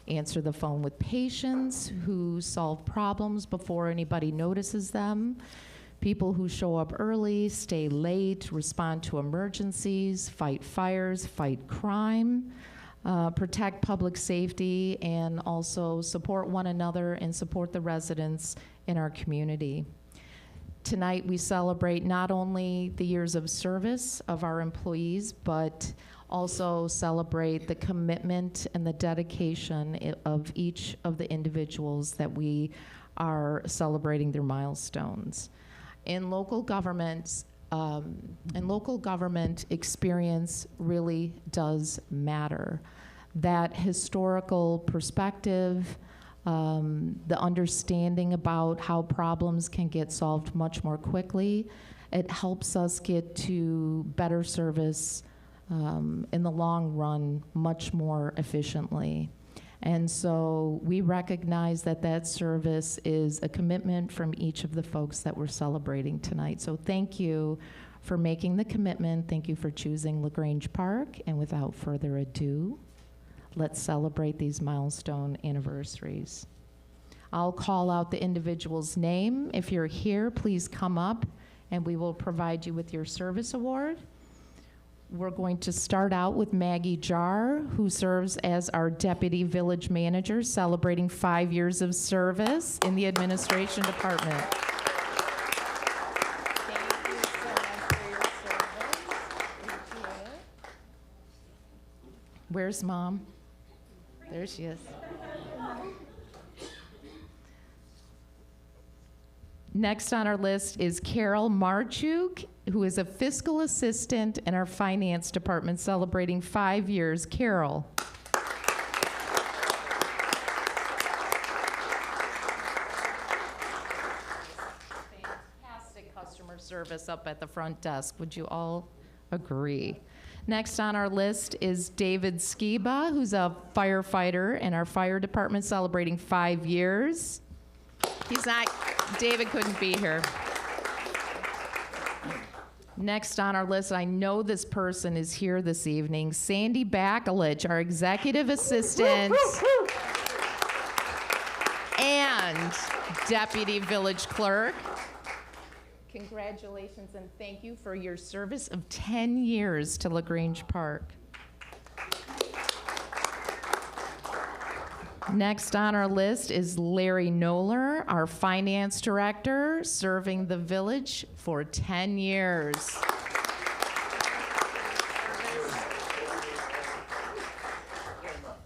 answer the phone with patients, who solve problems before anybody notices them, people who show up early, stay late, respond to emergencies, fight fires, fight crime, protect public safety, and also support one another and support the residents in our community. Tonight we celebrate not only the years of service of our employees, but also celebrate the commitment and the dedication of each of the individuals that we are celebrating their milestones. In local government, experience really does matter. That historical perspective, the understanding about how problems can get solved much more quickly, it helps us get to better service in the long run much more efficiently. And so we recognize that that service is a commitment from each of the folks that we're celebrating tonight. So thank you for making the commitment. Thank you for choosing LaGrange Park. And without further ado, let's celebrate these milestone anniversaries. I'll call out the individual's name. If you're here, please come up and we will provide you with your service award. We're going to start out with Maggie Jar, who serves as our Deputy Village Manager, celebrating 5 years of service in the Administration Department. Thank you so much for your service. Where's Mom? There she is. Next on our list is Carol Marchuk, who is a fiscal assistant in our finance department, celebrating 5 years. Carol. Fantastic customer service up at the front desk. Would you all agree? Next on our list is David Skiba, who's a firefighter in our fire department, celebrating 5 years. David couldn't be here. Next on our list, I know this person is here this evening, Sandy Bakelich, our executive assistant and deputy village clerk. Congratulations and thank you for your service of 10 years to LaGrange Park. Next on our list is Larry Knoller, our finance director, serving the village for 10 years.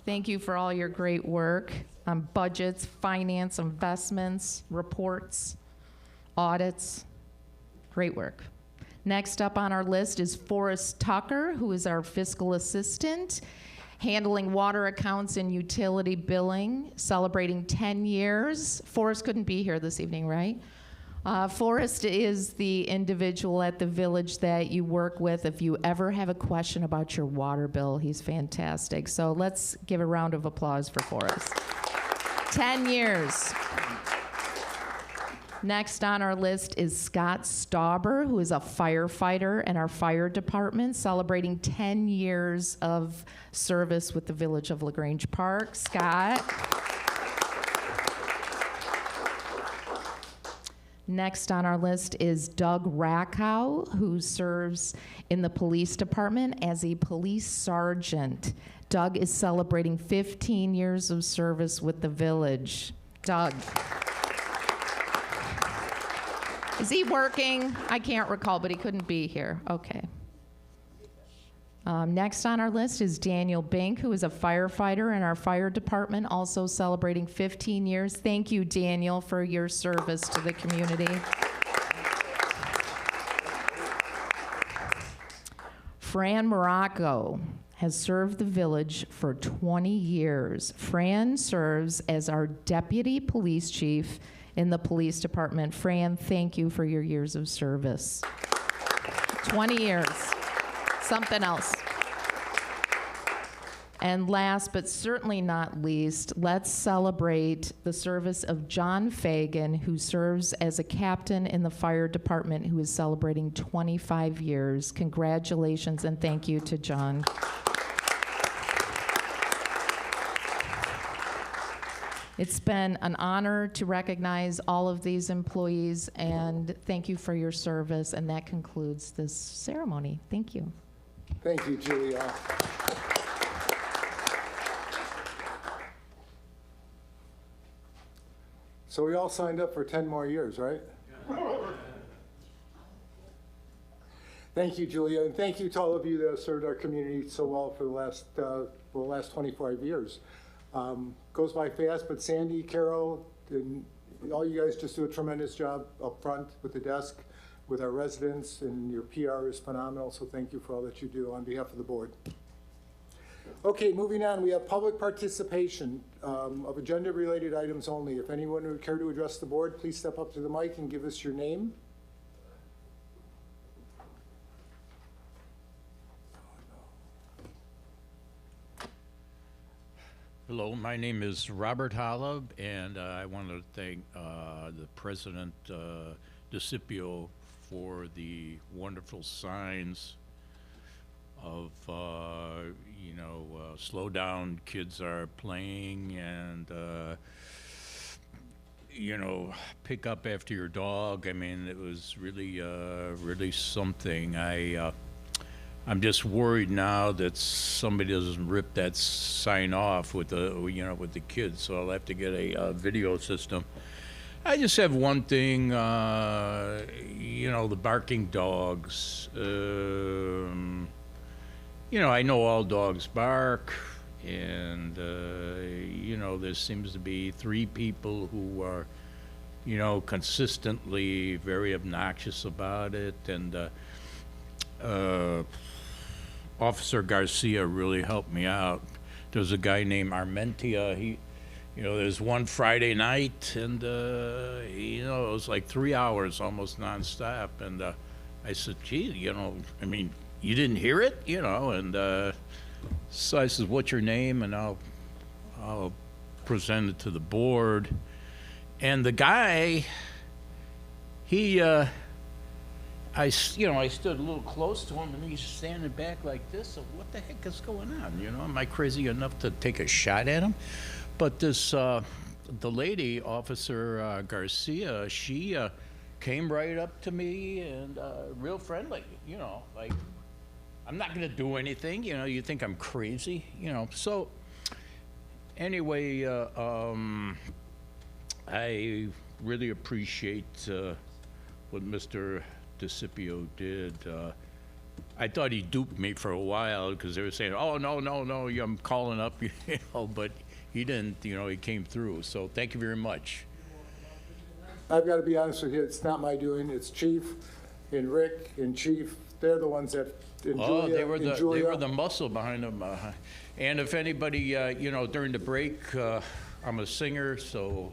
Thank you for all your great work on budgets, finance, investments, reports, audits. Great work. Next up on our list is Forrest Tucker, who is our fiscal assistant, handling water accounts and utility billing, celebrating 10 years. Forrest couldn't be here this evening, right? Forrest is the individual at the village that you work with if you ever have a question about your water bill. He's fantastic. So let's give a round of applause for Forrest. 10 years. Next on our list is Scott Stauber, who is a firefighter in our fire department, celebrating 10 years of service with the village of LaGrange Park. Scott. Next on our list is Doug Rackow, who serves in the police department as a police sergeant. Doug is celebrating 15 years of service with the village. Doug. Is he working? I can't recall, but he couldn't be here. Okay. Next on our list is Daniel Bink, who is a firefighter in our fire department, also celebrating 15 years. Thank you, Daniel, for your service to the community. Fran Morocco has served the village for 20 years. Fran serves as our deputy police chief in the police department. Fran, thank you for your years of service. 20 years, something else. And last but certainly not least, let's celebrate the service of John Fagan, who serves as a captain in the fire department, who is celebrating 25 years. Congratulations and thank you to John. It's been an honor to recognize all of these employees, and thank you for your service, and that concludes this ceremony. Thank you. Thank you, Julia. So we all signed up for 10 more years, right? Thank you, Julia, and thank you to all of you that have served our community so well for the last 25 years. Goes by fast, but Sandy, Carol, and all you guys just do a tremendous job up front with the desk, with our residents, and your PR is phenomenal, so thank you for all that you do on behalf of the board. Okay, moving on, we have public participation of agenda-related items only. If anyone would care to address the board, please step up to the mic and give us your name. Hello, my name is Robert Holub, and I want to thank the President DeCipio for the wonderful signs of, slow down, kids are playing, and, pick up after your dog. I mean, it was really, really something. I'm just worried now that somebody doesn't rip that sign off with the kids, so I'll have to get a video system. I just have one thing, the barking dogs. I know all dogs bark, and, there seems to be 3 people who are, consistently very obnoxious about it, and Officer Garcia really helped me out. There's a guy named Armentia. There's one Friday night, and it was like 3 hours almost nonstop. And I said, "Gee, you didn't hear it, And so I said, "What's your name?" And I'll present it to the board. And the guy, I stood a little close to him, and he's standing back like this. So what the heck is going on? Am I crazy enough to take a shot at him? But the lady, Officer Garcia, she came right up to me and real friendly. Like, I'm not going to do anything. You think I'm crazy. So anyway, I really appreciate what Mr. DeCipio did. I thought he duped me for a while because they were saying, "Oh, no, I'm calling up," but he didn't. He came through. So thank you very much. I've got to be honest with you, it's not my doing. It's Chief and Rick and Chief. They're the ones that. Julia, they were the muscle behind them. And if anybody, during the break, I'm a singer, so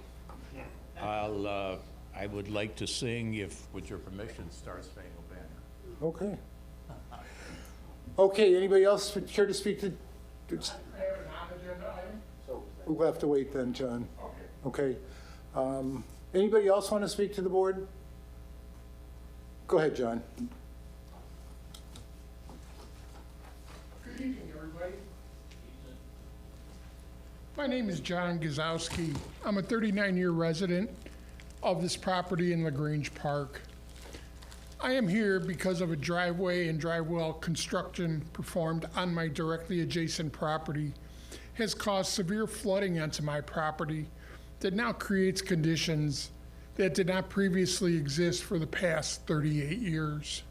I would like to sing, if, with your permission, Star Spangled Banner. Okay. Okay, anybody else care to speak to? I have a non-agenda item. So we'll have to wait then, John. Okay. Okay. Anybody else want to speak to the board? Go ahead, John. Good evening, everybody. My name is John Gazowski. I'm a 39-year resident of this property in Grange Park. I am here because of a driveway and drivewell construction performed on my directly adjacent property has caused severe flooding onto my property that now creates conditions that did not previously exist for the past 38 years.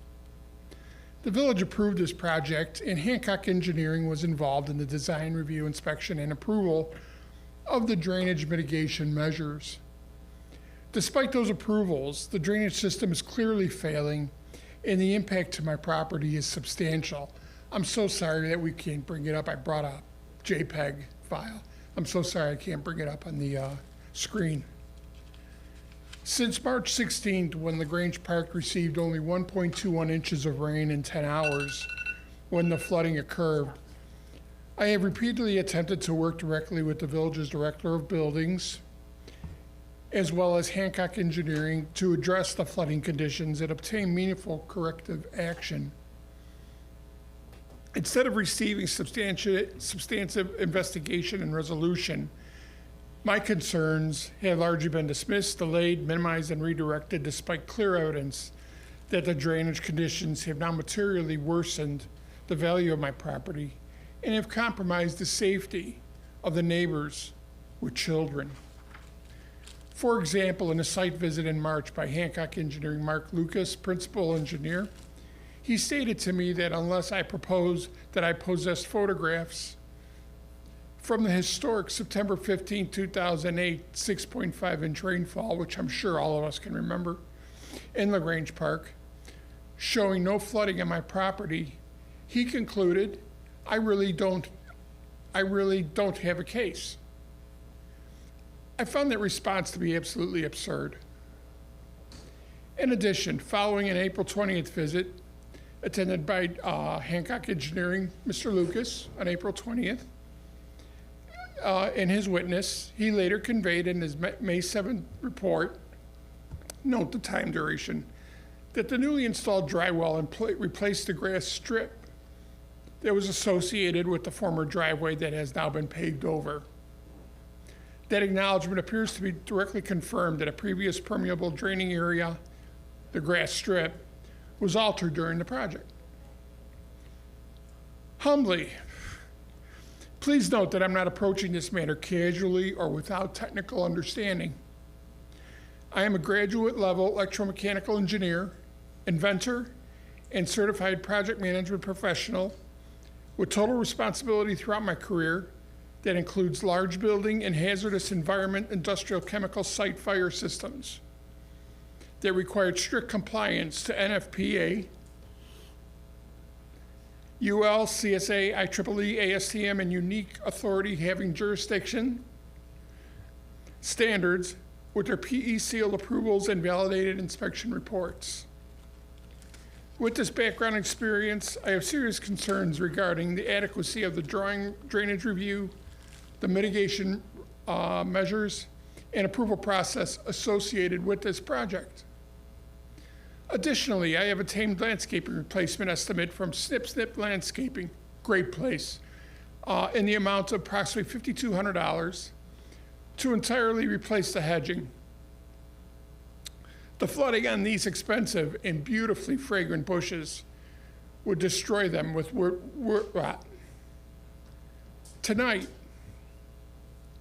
The village approved this project, and Hancock Engineering was involved in the design, review, inspection, and approval of the drainage mitigation measures. Despite those approvals, the drainage system is clearly failing, and the impact to my property is substantial. I'm so sorry that we can't bring it up. I brought a JPEG file. I'm so sorry I can't bring it up on the screen. Since March 16th, when Grange Park received only 1.21 inches of rain in 10 hours when the flooding occurred, I have repeatedly attempted to work directly with the village's Director of Buildings, as well as Hancock Engineering, to address the flooding conditions and obtain meaningful corrective action. Instead of receiving substantive investigation and resolution, My concerns have largely been dismissed, delayed, minimized, and redirected despite clear evidence that the drainage conditions have now materially worsened the value of my property and have compromised the safety of the neighbors with children. For example, in a site visit in March by Hancock Engineering Mark Lucas, principal engineer, he stated to me that unless I proposed that I possessed photographs from the historic September 15, 2008, 6.5-inch rainfall, which I'm sure all of us can remember, in Grange Park, showing no flooding on my property, he concluded, I really don't have a case. I found that response to be absolutely absurd. In addition, following an April 20th visit attended by Hancock Engineering, Mr. Lucas, on April 20th, in his witness, he later conveyed in his May 7th report, note the time duration, that the newly installed dry well replaced the grass strip that was associated with the former driveway that has now been paved over. That acknowledgement appears to be directly confirmed that a previous permeable draining area, the grass strip, was altered during the project. Humbly, please note that I'm not approaching this matter casually or without technical understanding. I am a graduate-level electromechanical engineer, inventor, and certified project management professional with total responsibility throughout my career that includes large building and hazardous environment industrial chemical site fire systems that required strict compliance to NFPA, UL, CSA, IEEE, ASTM, and unique authority having jurisdiction standards with their PE sealed approvals and validated inspection reports. With this background experience, I have serious concerns regarding the adequacy of the drainage review, the mitigation measures, and approval process associated with this project. Additionally, I have obtained landscaping replacement estimate from Snip Snip Landscaping, great place, in the amount of approximately $5,200 to entirely replace the hedging. The flooding on these expensive and beautifully fragrant bushes would destroy them with rot. Tonight,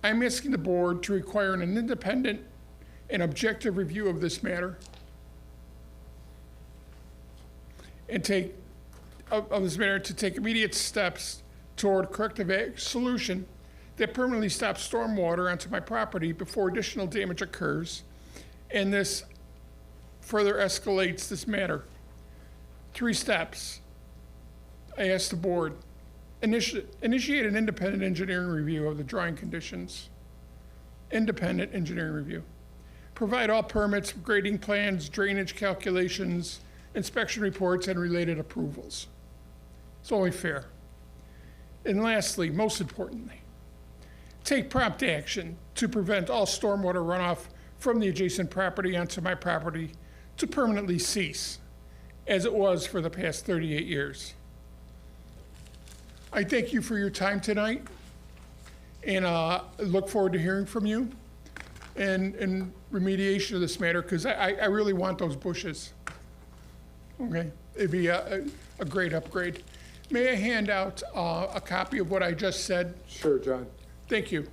I'm asking the board to require an independent and objective review of this matter and take immediate steps toward corrective solution that permanently stops stormwater onto my property before additional damage occurs, and this further escalates this matter. 3 steps. I ask the board, initiate an independent engineering review of the drawing conditions. Independent engineering review. Provide all permits, grading plans, drainage calculations, inspection reports, and related approvals. It's only fair. And lastly, most importantly, take prompt action to prevent all stormwater runoff from the adjacent property onto my property to permanently cease, as it was for the past 38 years. I thank you for your time tonight, and look forward to hearing from you and remediation of this matter, because I really want those bushes. Okay, it'd be a great upgrade. May I hand out a copy of what I just said? Sure, John. Thank you.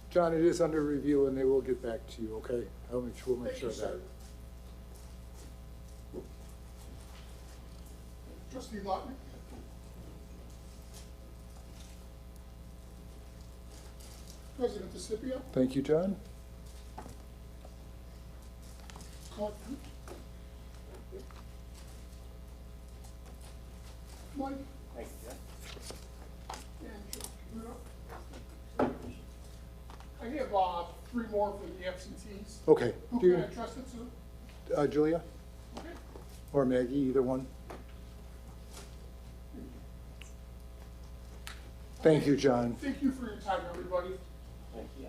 John, it is under review, and they will get back to you, okay? We'll make sure Thank you, of that. sir. Trustee Lawton? President DeCipio? Thank you, John. Mike? Thank you, Jeff. I have 3 more for the absentees. Okay. Who Do can you, I trust it to? Julia Okay. or Maggie, either one? Thank you, John. Thank you for your time, everybody. Thank you.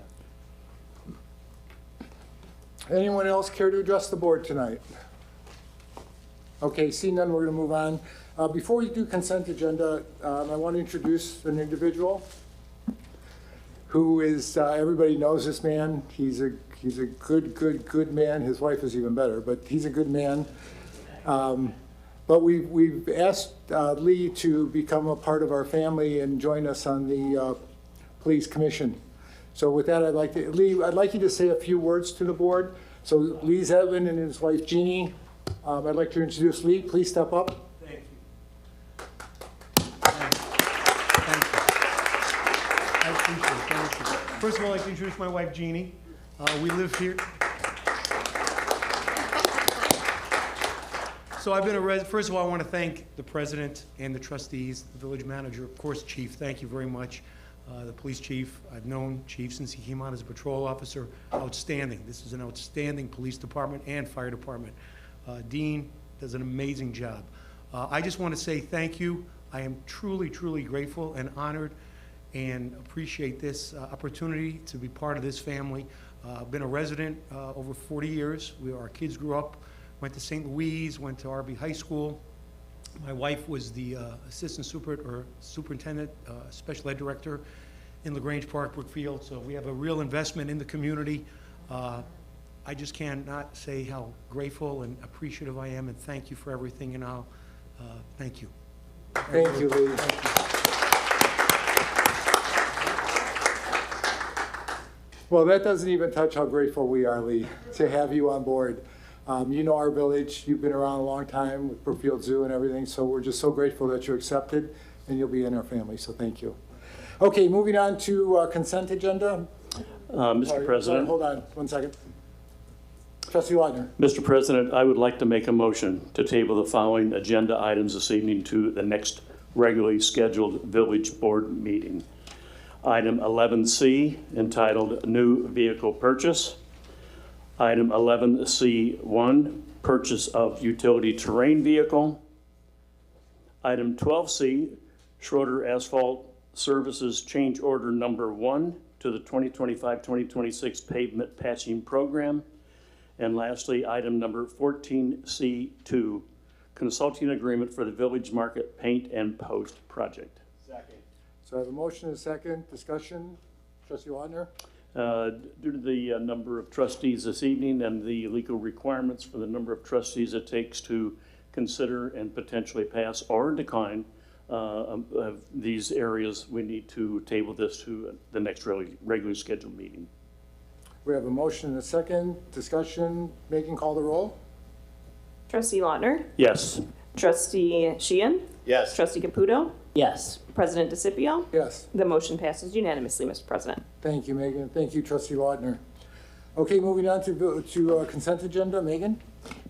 Anyone else care to address the board tonight? Okay, seeing none, we're going to move on. Before we do consent agenda, I want to introduce an individual who is, everybody knows this man. He's a good man. His wife is even better, but he's a good man. But we've asked Lee to become a part of our family and join us on the Police Commission. So with that, Lee, I'd like you to say a few words to the board. So Lee Zetlin and his wife Jeannie, I'd like to introduce Lee. Please step up. Thank you. I appreciate it. Thank you. First of all, I'd like to introduce my wife, Jeannie. We live here. So I've been a first of all, I want to thank the president and the trustees, the village manager, of course, chief. Thank you very much. The police chief, I've known chief since he came on as a patrol officer. Outstanding. This is an outstanding police department and fire department. Dean does an amazing job. I just want to say thank you. I am truly, truly grateful and honored and appreciate this opportunity to be part of this family. I've been a resident over 40 years. Our kids grew up, went to St. Louis, went to RB High School. My wife was the assistant superintendent, special ed director in Grange Park, Brookfield. So we have a real investment in the community. I just cannot say how grateful and appreciative I am, and thank you for everything. And I'll thank you. Thank you, Lee. Well, that doesn't even touch how grateful we are, Lee, to have you on board. You know our village. You've been around a long time with Brookfield Zoo and everything, so we're just so grateful that you accepted and you'll be in our family, so thank you. Okay, moving on to consent agenda. Mr. President. Hold on 1 second. Trustee Lautner. Mr. President, I would like to make a motion to table the following agenda items this evening to the next regularly scheduled village board meeting. Item 11C, entitled New Vehicle Purchase. Item 11C1, Purchase of Utility Terrain Vehicle. Item 12C, Schroeder Asphalt Services Change Order Number 1 to the 2025-2026 Pavement Patching Program. And lastly, item number 14C2, Consulting Agreement for the Village Market Paint and Post Project. Second. So I have a motion and a second. Discussion. Trustee Lautner. Due to the number of trustees this evening and the legal requirements for the number of trustees it takes to consider and potentially pass or decline these areas, we need to table this to the next regularly scheduled meeting. We have a motion and a second. Discussion. Megan, call the roll. Trustee Lautner? Yes. Trustee Sheehan? Yes. Trustee Caputo? Yes. President DeCipio? Yes. The motion passes unanimously, Mr. President. Thank you, Megan. Thank you, Trustee Lautner. Okay, moving on to consent agenda. Megan?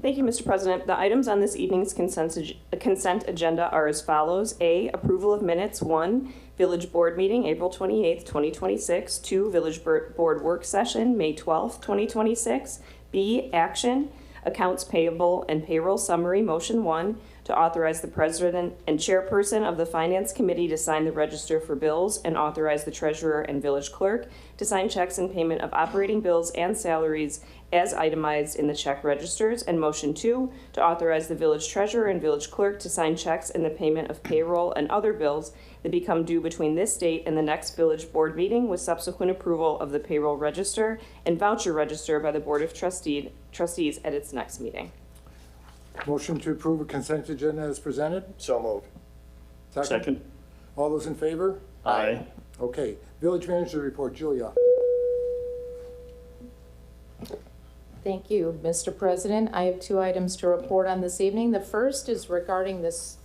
Thank you, Mr. President. The items on this evening's consent agenda are as follows. A, approval of minutes. 1, Village Board meeting, April 28th, 2026. 2, Village Board work session, May 12th, 2026. B, action, accounts payable and payroll summary, motion 1, to authorize the president and chairperson of the Finance Committee to sign the register for bills and authorize the treasurer and village clerk to sign checks in payment of operating bills and salaries as itemized in the check registers. And motion 2, to authorize the village treasurer and village clerk to sign checks in the payment of payroll and other bills that become due between this date and the next village board meeting, with subsequent approval of the payroll register and voucher register by the Board of Trustees at its next meeting. Motion to approve a consent agenda as presented. So moved. Second. All those in favor? Aye. Okay. Village manager report. Julia. Thank you, Mr. President. I have 2 items to report on this evening. The first is regarding this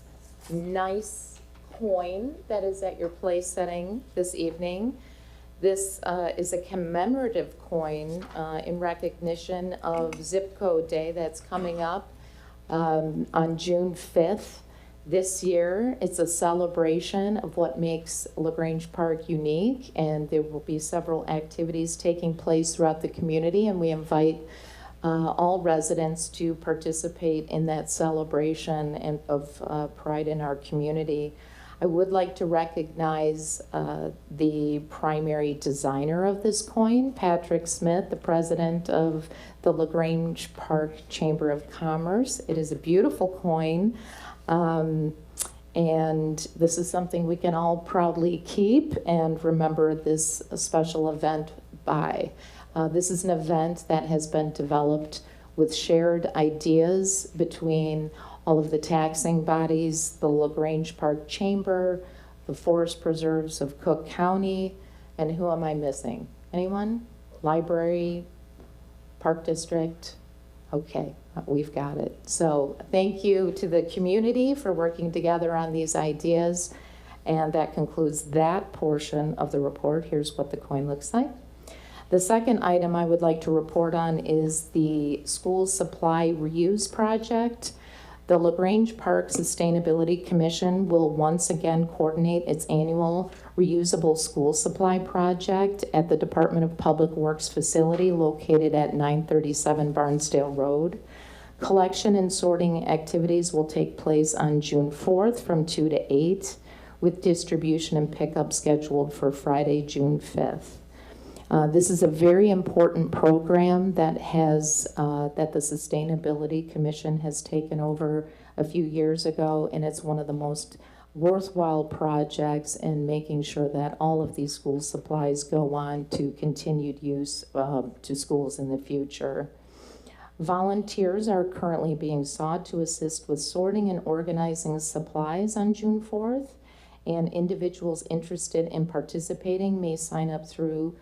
nice coin that is at your place setting this evening. This is a commemorative coin in recognition of Zip Code Day that's coming up on June 5th. This year, it's a celebration of what makes Grange Park unique, and there will be several activities taking place throughout the community, and we invite all residents to participate in that celebration and of pride in our community. I would like to recognize the primary designer of this coin, Patrick Smith, the president of the Grange Park Chamber of Commerce. It is a beautiful coin, and this is something we can all proudly keep and remember this special event by. This is an event that has been developed with shared ideas between all of the taxing bodies, the Grange Park Chamber, the Forest Preserves of Cook County, and who am I missing? Anyone? Library, Park District? Okay, we've got it. So thank you to the community for working together on these ideas. And that concludes that portion of the report. Here's what the coin looks like. The second item I would like to report on is the school supply reuse project. The Grange Park Sustainability Commission will once again coordinate its annual reusable school supply project at the Department of Public Works facility located at 937 Barnsdale Road. Collection and sorting activities will take place on June 4th from 2 to 8, with distribution and pickup scheduled for Friday, June 5th. This is a very important program that that the Sustainability Commission has taken over a few years ago, and it's one of the most worthwhile projects in making sure that all of these school supplies go on to continued use to schools in the future. Volunteers are currently being sought to assist with sorting and organizing supplies on June 4th, and individuals interested in participating may sign up through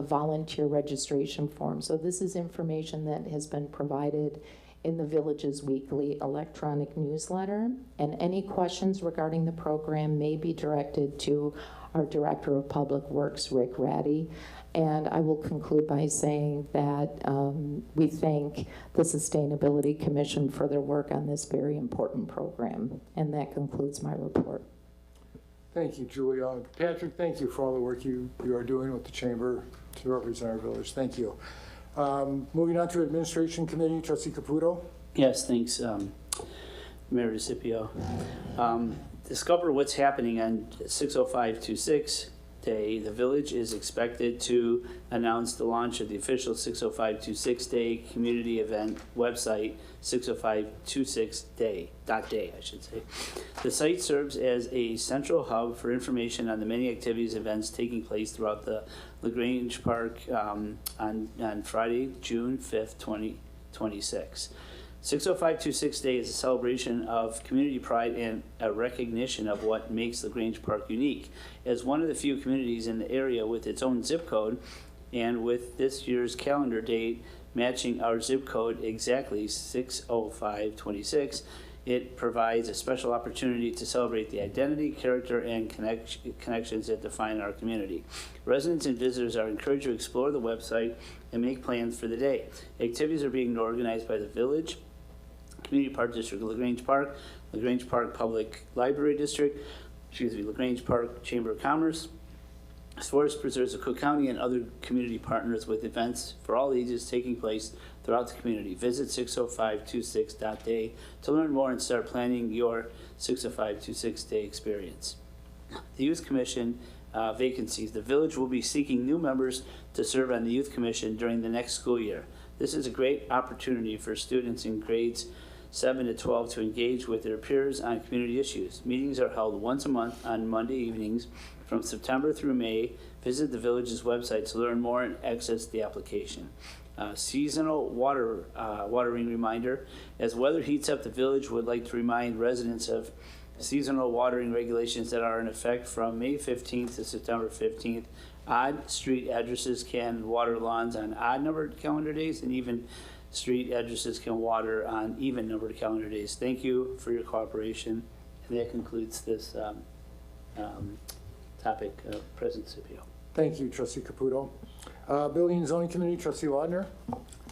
volunteer registration form. So this is information that has been provided in the village's weekly electronic newsletter, and any questions regarding the program may be directed to our Director of Public Works, Rick Ratty. And I will conclude by saying that we thank the Sustainability Commission for their work on this very important program. And that concludes my report. Thank you, Julia. Patrick, thank you for all the work you are doing with the Chamber to represent our village. Thank you. Moving on to Administration Committee, Trustee Caputo. Yes, thanks, Mayor DeCipio. Discover what's happening on 60526 Day. The village is expected to announce the launch of the official 60526 Day community event website, 60526day.day, I should say. The site serves as a central hub for information on the many activities and events taking place throughout the Grange Park on Friday, June 5th, 2026. 60526 Day is a celebration of community pride and a recognition of what makes the Grange Park unique. As one of the few communities in the area with its own zip code, and with this year's calendar date matching our zip code exactly 60526, it provides a special opportunity to celebrate the identity, character, and connections that define our community. Residents and visitors are encouraged to explore the website and make plans for the day. Activities are being organized by the village, Community Park District of Grange Park, Grange Park Public Library District, Grange Park Chamber of Commerce, Forest Preserves of Cook County, and other community partners with events for all ages taking place throughout the community. Visit 60526.day to learn more and start planning your 60526 Day experience. The Youth Commission vacancies. The village will be seeking new members to serve on the Youth Commission during the next school year. This is a great opportunity for students in grades 7 to 12 to engage with their peers on community issues. Meetings are held once a month on Monday evenings from September through May. Visit the village's website to learn more and access the application. Seasonal watering reminder. As weather heats up, the village would like to remind residents of seasonal watering regulations that are in effect from May 15th to September 15th. Odd street addresses can water lawns on odd numbered calendar days, and even street addresses can water on even numbered calendar days. Thank you for your cooperation. And that concludes this topic, President DeCipio. Thank you, Trustee Caputo. Building and Zoning Committee, Trustee Wadner.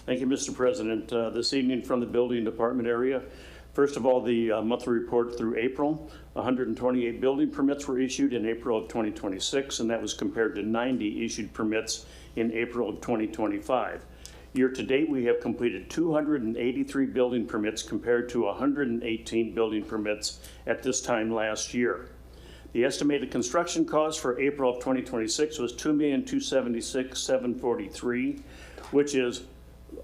Thank you, Mr. President. This evening from the Building Department area, first of all, the monthly report through April. 128 building permits were issued in April of 2026, and that was compared to 90 issued permits in April of 2025. Year to date, we have completed 283 building permits compared to 118 building permits at this time last year. The estimated construction cost for April of 2026 was $2,276,743, which is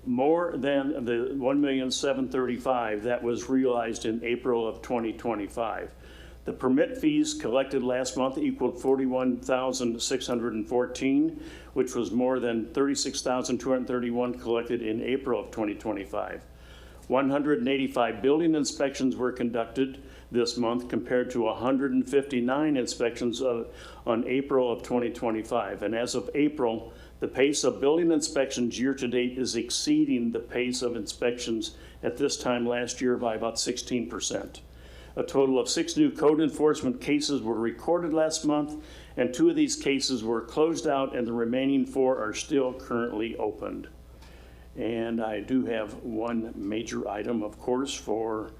more than the $1,735,000 that was realized in April of 2025. The permit fees collected last month equaled $41,614, which was more than $36,231 collected in April of 2025. 185 building inspections were conducted this month compared to 159 inspections on April of 2025. And as of April, the pace of building inspections year to date is exceeding the pace of inspections at this time last year by about 16%. A total of 6 new code enforcement cases were recorded last month, and 2 of these cases were closed out, and the remaining 4 are still currently opened. And I do have one major item, of course, for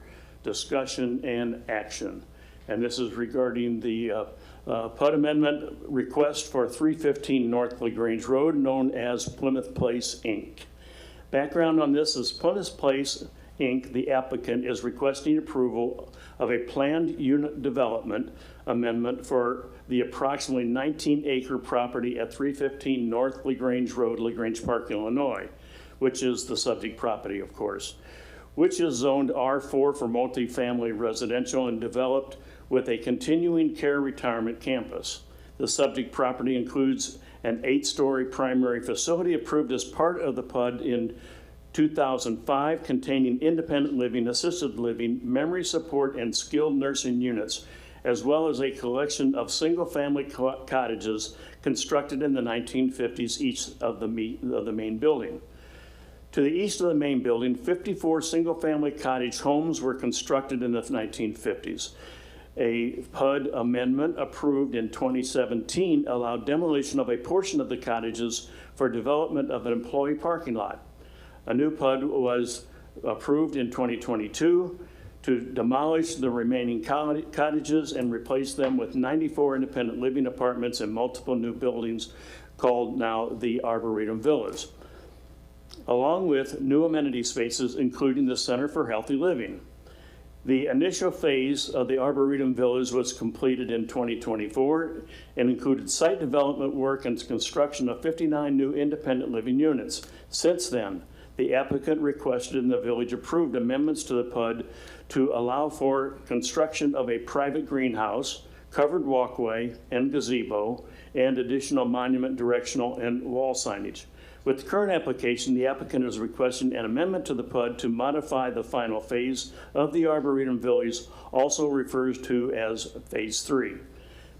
discussion and action. And this is regarding the PUD amendment request for 315 North LaGrange Road, known as Plymouth Place, Inc. Background on this is Plymouth Place, Inc., the applicant, is requesting approval of a planned unit development amendment for the approximately 19-acre property at 315 North LaGrange Road, LaGrange Park, Illinois, which is the subject property, of course, which is zoned R4 for multifamily residential and developed with a continuing care retirement campus. The subject property includes an 8-story primary facility approved as part of the PUD in 2005, containing independent living, assisted living, memory support, and skilled nursing units, as well as a collection of single-family cottages constructed in the 1950s, each of the main building. To the east of the main building, 54 single-family cottage homes were constructed in the 1950s. A PUD amendment approved in 2017 allowed demolition of a portion of the cottages for development of an employee parking lot. A new PUD was approved in 2022 to demolish the remaining cottages and replace them with 94 independent living apartments and multiple new buildings called now the Arboretum Villas, along with new amenity spaces, including the Center for Healthy Living. The initial phase of the Arboretum Villas was completed in 2024 and included site development work and construction of 59 new independent living units. Since then, the applicant requested and the village approved amendments to the PUD to allow for construction of a private greenhouse, covered walkway, and gazebo, and additional monument directional and wall signage. With the current application, the applicant is requesting an amendment to the PUD to modify the final phase of the Arboretum Villas, also refers to as Phase 3.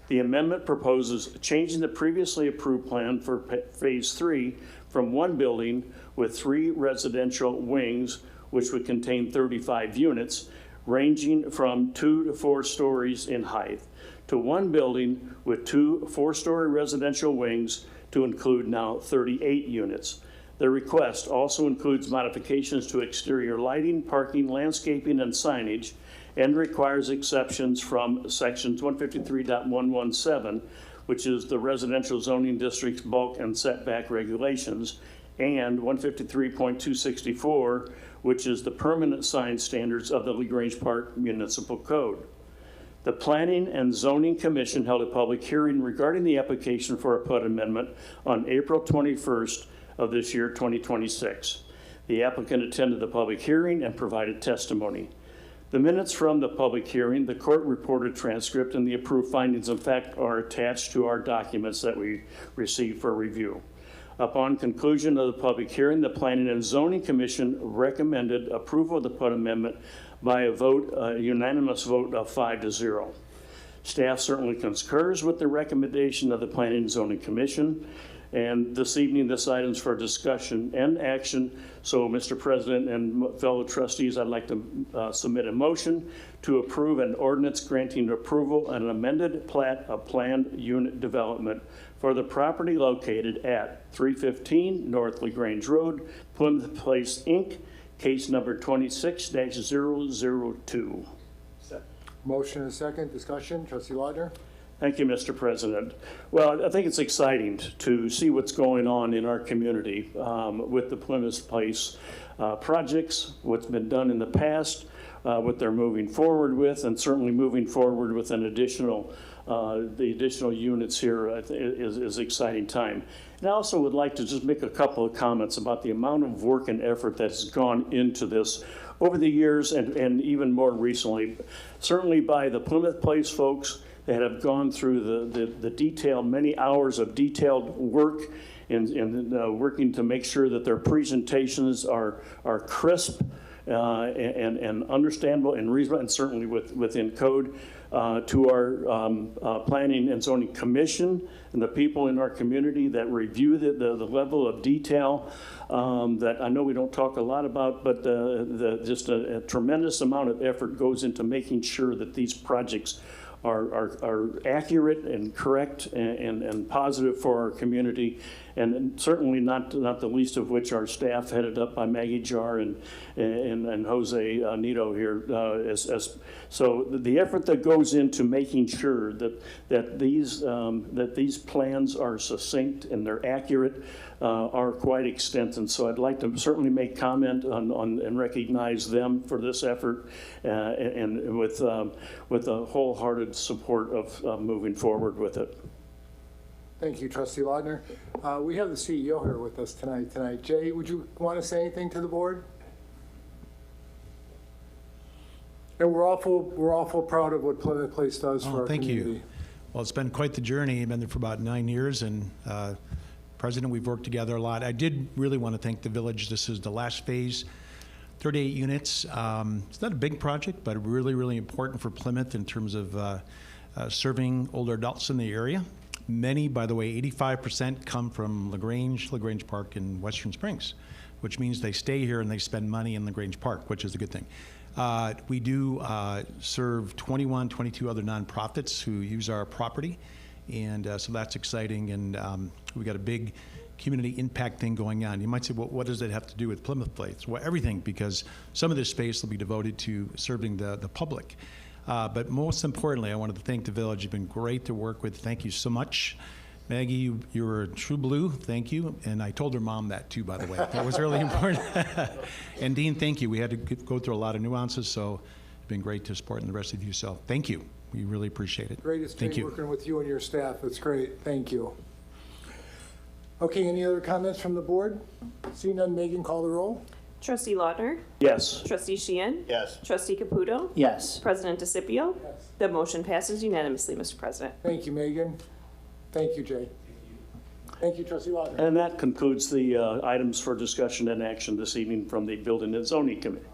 The amendment proposes changing the previously approved plan for Phase 3 from 1 building with 3 residential wings, which would contain 35 units, ranging from 2 to 4 stories in height, to 1 building with 2 4-story residential wings to include now 38 units. The request also includes modifications to exterior lighting, parking, landscaping, and signage, and requires exceptions from sections 153.117, which is the residential zoning district's bulk and setback regulations, and 153.264, which is the permanent sign standards of the LaGrange Park Municipal Code. The Planning and Zoning Commission held a public hearing regarding the application for a PUD amendment on April 21st of this year, 2026. The applicant attended the public hearing and provided testimony. The minutes from the public hearing, the court reported transcript, and the approved findings of fact are attached to our documents that we received for review. Upon conclusion of the public hearing, the Planning and Zoning Commission recommended approval of the PUD amendment by a unanimous vote of 5-0. Staff certainly concurs with the recommendation of the Planning and Zoning Commission. And this evening, this item's for discussion and action. So, Mr. President and fellow trustees, I'd like to submit a motion to approve an ordinance granting approval and an amended plat of planned unit development for the property located at 315 North LaGrange Road, Plymouth Place, Inc., case number 26-002. Motion and a second. Discussion. Trustee Lautner. Thank you, Mr. President. Well, I think it's exciting to see what's going on in our community with the Plymouth Place projects, what's been done in the past. what they're moving forward with, and certainly moving forward with an additional, the additional units here is exciting time. And I also would like to just make a couple of comments about the amount of work and effort that's gone into this over the years and even more recently. Certainly by the Plymouth Place folks that have gone through the detailed, many hours of detailed work and working to make sure that their presentations are crisp and understandable and reasonable, and certainly within code, to our Planning and Zoning Commission and the people in our community that review the level of detail that I know we don't talk a lot about, but just a tremendous amount of effort goes into making sure that these projects are accurate and correct and positive for our community, and certainly not the least of which our staff headed up by Maggie Jar and Jose Nito here. So the effort that goes into making sure that these plans are succinct and they're accurate are quite extensive. So I'd like to certainly make comment on and recognize them for this effort, and with a wholehearted support of moving forward with it. Thank you, Trustee Lautner. We have the CEO here with us tonight. Jay, would you want to say anything to the board? And we're awful proud of what Plymouth Place does for our community. Thank you. Well, it's been quite the journey. I've been there for about 9 years, and President, we've worked together a lot. I did really want to thank the village. This is the last phase, 38 units. It's not a big project, but really, really important for Plymouth in terms of serving older adults in the area. Many, by the way, 85% come from LaGrange Park, and Western Springs, which means they stay here and they spend money in LaGrange Park, which is a good thing. We do serve 21, 22 other nonprofits who use our property, and so that's exciting, and we got a big community impact thing going on. You might say, well, what does that have to do with Plymouth Place? Well, everything, because some of this space will be devoted to serving the public. But most importantly, I wanted to thank the village. You've been great to work with. Thank you so much. Maggie, you were a true blue. Thank you. And I told her mom that too, by the way. That was really important. And Dean, thank you. We had to go through a lot of nuances, so it's been great to support and the rest of you. So thank you. We really appreciate it. Greatest Thank thing you. working with you and your staff. That's great. Thank you. Okay, any other comments from the board? Seeing none, Megan, call the roll. Trustee Lautner? Yes. Trustee Sheehan? Yes. Trustee Caputo? Yes. President DeCipio? Yes. The motion passes unanimously, Mr. President. Thank you, Megan. Thank you, Jay. Thank you, Trustee Lautner. And that concludes the items for discussion and action this evening from the Building and Zoning Committee.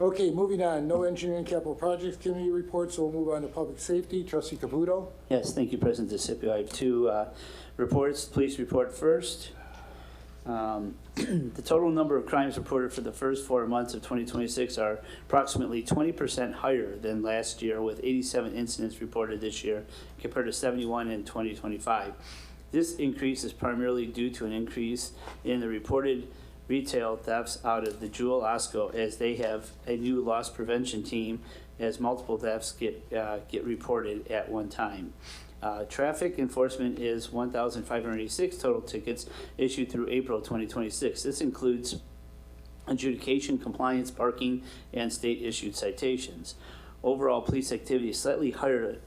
Okay, moving on. No Engineering Capital Projects Committee reports, so we'll move on to Public Safety. Trustee Caputo. Yes, thank you, President DeCipio. I have two reports. Police report first. The total number of crimes reported for the first 4 months of 2026 are approximately 20% higher than last year, with 87 incidents reported this year compared to 71 in 2025. This increase is primarily due to an increase in the reported retail thefts out of the Jewel Osco, as they have a new loss prevention team, as multiple thefts get reported at one time. Traffic enforcement is 1,586 total tickets issued through April 2026. This includes adjudication, compliance, parking, and state-issued citations. Overall, police activity is slightly higher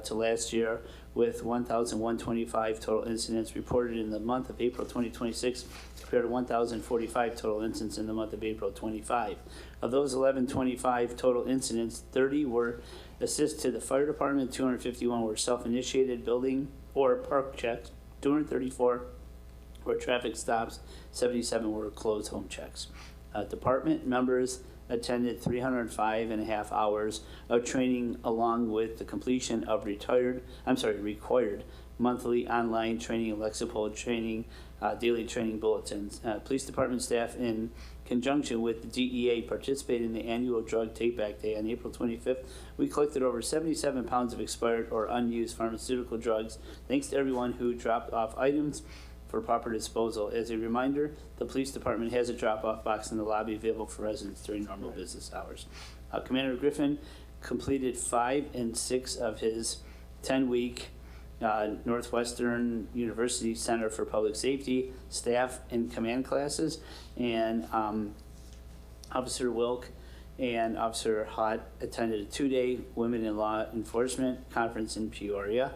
to last year, with 1,125 total incidents reported in the month of April 2026 compared to 1,045 total incidents in the month of April 25. Of those 1,125 total incidents, 30 were assists to the fire department, 251 were self-initiated building or park checks, 234 were traffic stops, 77 were closed home checks. Department members attended 305.5 hours of training, along with the completion of required monthly online training and Lexipol training, daily training bulletins. Police department staff, in conjunction with the DEA, participated in the annual Drug Take-Back Day on April 25th. We collected over 77 pounds of expired or unused pharmaceutical drugs. Thanks to everyone who dropped off items for proper disposal. As a reminder, the police department has a drop-off box in the lobby available for residents during normal business hours. Commander Griffin completed 5 and 6 of his 10-week Northwestern University Center for Public Safety staff and command classes, and Officer Wilk and Officer Hott attended a two-day Women in Law Enforcement Conference in Peoria.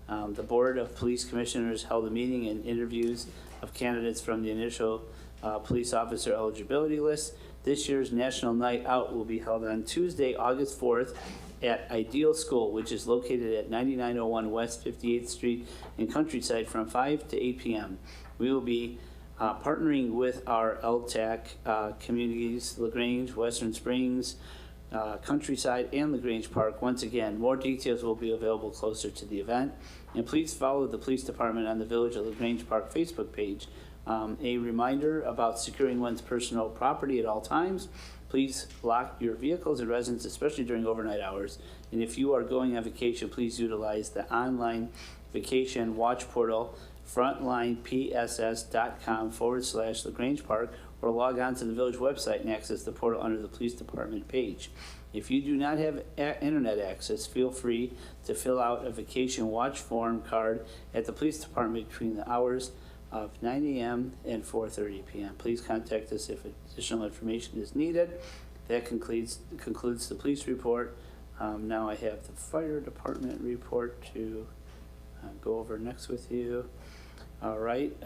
The Board of Police Commissioners held a meeting and interviews of candidates from the initial police officer eligibility list. This year's National Night Out will be held on Tuesday, August 4th at Ideal School, which is located at 9901 West 58th Street in Countryside from 5 to 8 p.m. We will be partnering with our LTAC communities, LaGrange, Western Springs, Countryside, and LaGrange Park. Once again, more details will be available closer to the event. And please follow the police department on the Village of LaGrange Park Facebook page. A reminder about securing one's personal property at all times. Please lock your vehicles and residence, especially during overnight hours. And if you are going on vacation, please utilize the online vacation watch portal, frontlinepss.com/LaGrange Park, or log on to the village website and access the portal under the police department page. If you do not have internet access, feel free to fill out a vacation watch form card at the police department between the hours of 9 a.m. and 4:30 p.m. Please contact us if additional information is needed. That concludes the police report. Now I have the fire department report to go over next with you. All right.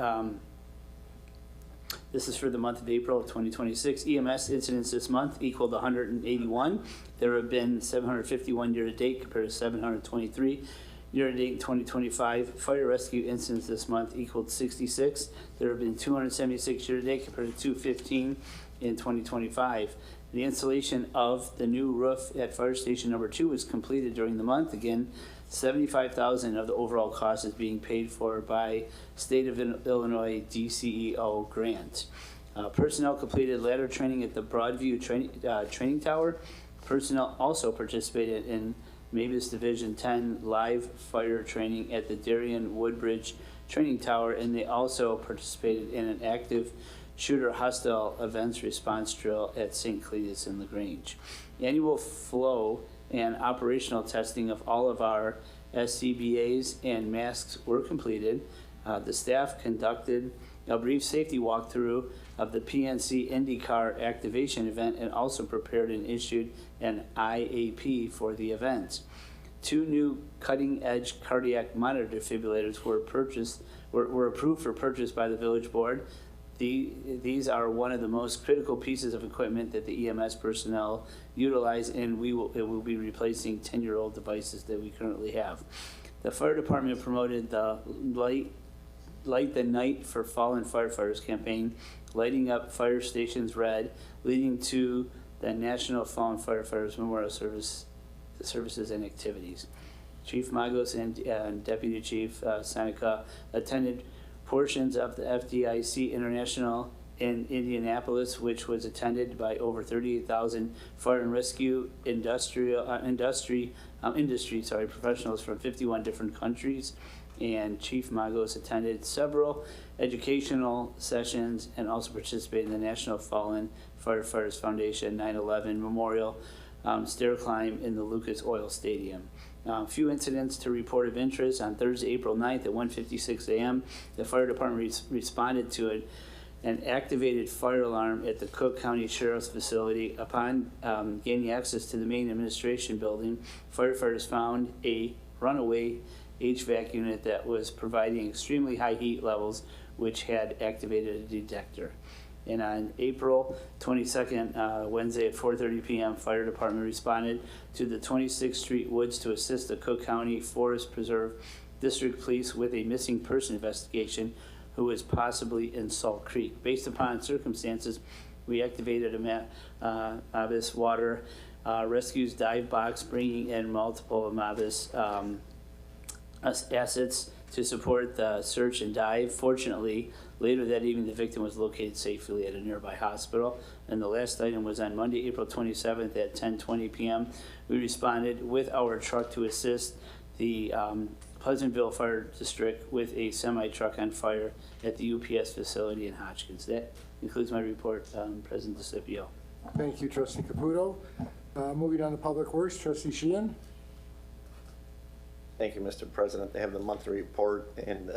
This is for the month of April of 2026. EMS incidents this month equaled 181. There have been 751 year-to-date compared to 723 year-to-date in 2025. Fire rescue incidents this month equaled 66. There have been 276 year-to-date compared to 215 in 2025. The installation of the new roof at Fire Station Number 2 was completed during the month. Again, $75,000 of the overall cost is being paid for by State of Illinois DCEO grant. Personnel completed ladder training at the Broadview training tower. Personnel also participated in Mavis Division 10 live fire training at the Darien Woodbridge training tower, and they also participated in an active shooter hostile events response drill at St. Cletus in LaGrange. Annual flow and operational testing of all of our SCBAs and masks were completed. The staff conducted a brief safety walkthrough of the PNC IndyCar activation event and also prepared and issued an IAP for the event. 2 new cutting-edge cardiac monitor defibrillators were approved for purchase by the village board. These are one of the most critical pieces of equipment that the EMS personnel utilize, and it will be replacing 10-year-old devices that we currently have. The fire department promoted the Light the Night for Fallen Firefighters campaign, lighting up fire stations red, leading to the National Fallen Firefighters Memorial Services and activities. Chief Magos and Deputy Chief Seneca attended portions of the FDIC International in Indianapolis, which was attended by over 38,000 fire and rescue industry professionals from 51 different countries. And Chief Magos attended several educational sessions and also participated in the National Fallen Firefighters Foundation 9/11 Memorial stair climb in the Lucas Oil Stadium. A few incidents to report of interest. On Thursday, April 9th at 1:56 a.m., the fire department responded to an activated fire alarm at the Cook County Sheriff's Facility. Upon gaining access to the main administration building, firefighters found a runaway HVAC unit that was providing extremely high heat levels, which had activated a detector. And on April 22nd, Wednesday at 4:30 p.m., fire department responded to the 26th Street Woods to assist the Cook County Forest Preserve District Police with a missing person investigation who was possibly in Salt Creek. Based upon circumstances, we activated a Mavis Water Rescues dive box, bringing in multiple Mavis assets to support the search and dive. Fortunately, later that evening, the victim was located safely at a nearby hospital. And the last item was on Monday, April 27th at 10:20 p.m. We responded with our truck to assist the Pleasantville Fire District with a semi-truck on fire at the UPS facility in Hotchkiss. That concludes my report, President DeCipio. Thank you, Trustee Caputo. Moving on to Public Works, Trustee Sheehan. Thank you, Mr. President. They have the monthly report and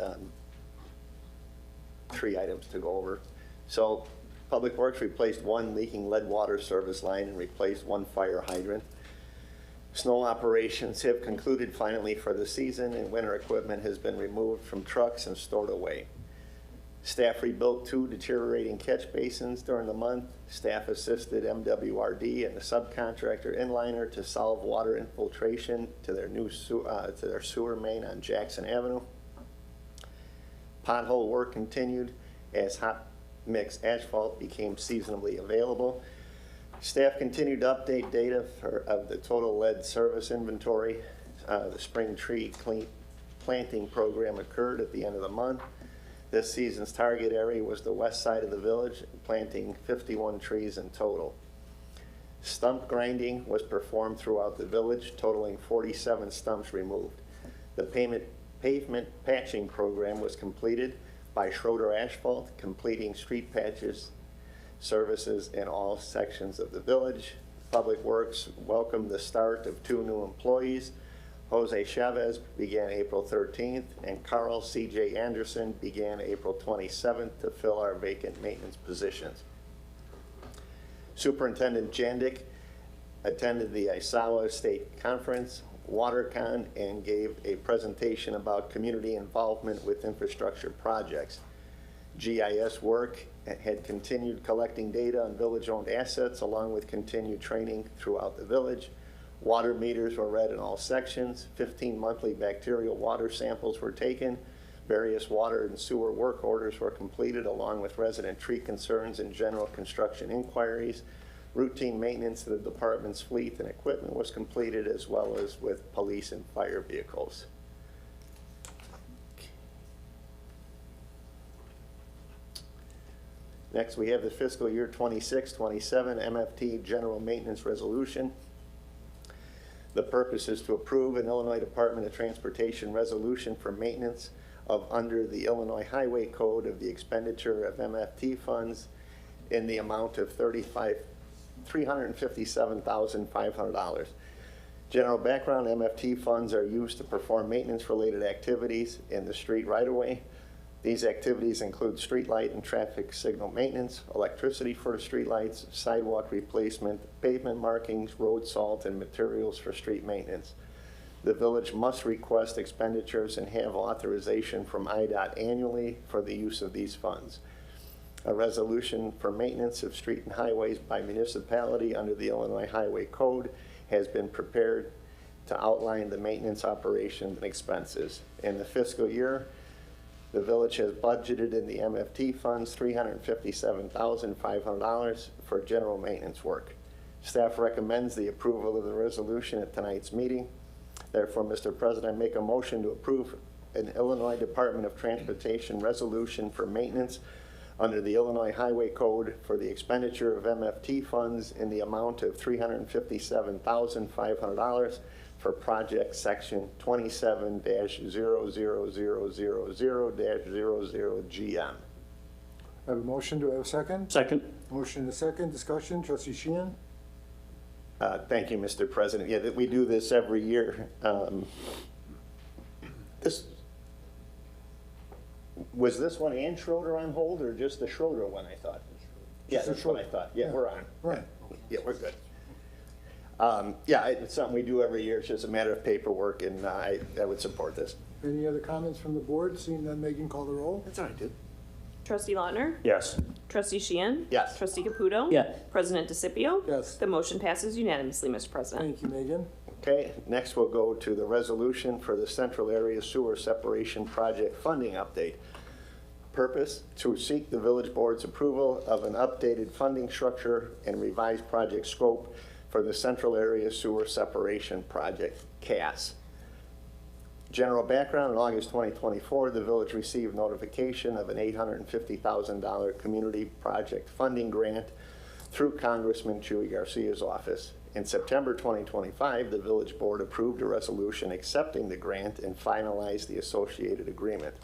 3 items to go over. So Public Works replaced one leaking lead water service line and replaced one fire hydrant. Snow operations have concluded finally for the season, and winter equipment has been removed from trucks and stored away. Staff rebuilt 2 deteriorating catch basins during the month. Staff assisted MWRD and the subcontractor Inliner to solve water infiltration to their sewer main on Jackson Avenue. Pothole work continued as hot mix asphalt became seasonably available. Staff continued to update data of the total lead service inventory. The spring tree planting program occurred at the end of the month. This season's target area was the west side of the village, planting 51 trees in total. Stump grinding was performed throughout the village, totaling 47 stumps removed. The pavement patching program was completed by Schroeder Asphalt, completing street patches services in all sections of the village. Public Works welcomed the start of 2 new employees. Jose Chavez began April 13th, and Carl C.J. Anderson began April 27th to fill our vacant maintenance positions. Superintendent Jandik attended the Isawa State Conference, WaterCon, and gave a presentation about community involvement with infrastructure projects. GIS work had continued collecting data on village-owned assets, along with continued training throughout the village. Water meters were read in all sections. 15 monthly bacterial water samples were taken. Various water and sewer work orders were completed, along with resident tree concerns and general construction inquiries. Routine maintenance of the department's fleet and equipment was completed, as well as with police and fire vehicles. Next, we have the fiscal year 26-27 MFT General Maintenance Resolution. The purpose is to approve an Illinois Department of Transportation resolution for maintenance of under the Illinois Highway Code of the expenditure of MFT funds in the amount of $357,500. General background: MFT funds are used to perform maintenance-related activities in the street right-of-way. These activities include street light and traffic signal maintenance, electricity for the street lights, sidewalk replacement, pavement markings, road salt, and materials for street maintenance. The village must request expenditures and have authorization from IDOT annually for the use of these funds. A resolution for maintenance of street and highways by municipality under the Illinois Highway Code has been prepared to outline the maintenance operations and expenses. In the fiscal year, the village has budgeted in the MFT funds $357,500 for general maintenance work. Staff recommends the approval of the resolution at tonight's meeting. Therefore, Mr. President, I make a motion to approve an Illinois Department of Transportation resolution for maintenance under the Illinois Highway Code for the expenditure of MFT funds in the amount of $357,500 for project section 27-00000-00GM. I have a motion. Do I have a second? Second. Motion and a second. Discussion. Trustee Sheehan? Thank you, Mr. President. Yeah, we do this every year. Was this one and Schroeder on hold, or just the Schroeder one, I thought? Yeah, that's what I thought. Yeah, we're on. Right. Yeah, we're good. Yeah, it's something we do every year. It's just a matter of paperwork, and I would support this. Any other comments from the board? Seeing none, Megan, call the roll. That's all right, dude. Trustee Lautner? Yes. Trustee Sheehan? Yes. Trustee Caputo? Yeah. President DeCipio? Yes. The motion passes unanimously, Mr. President. Thank you, Megan. Okay, next we'll go to the resolution for the Central Area Sewer Separation Project funding update. Purpose: to seek the village board's approval of an updated funding structure and revised project scope for the Central Area Sewer Separation Project, CAS. General background: in August 2024, the village received notification of an $850,000 community project funding grant through Congressman Chuy Garcia's office. In September 2025, the village board approved a resolution accepting the grant and finalized the associated agreement.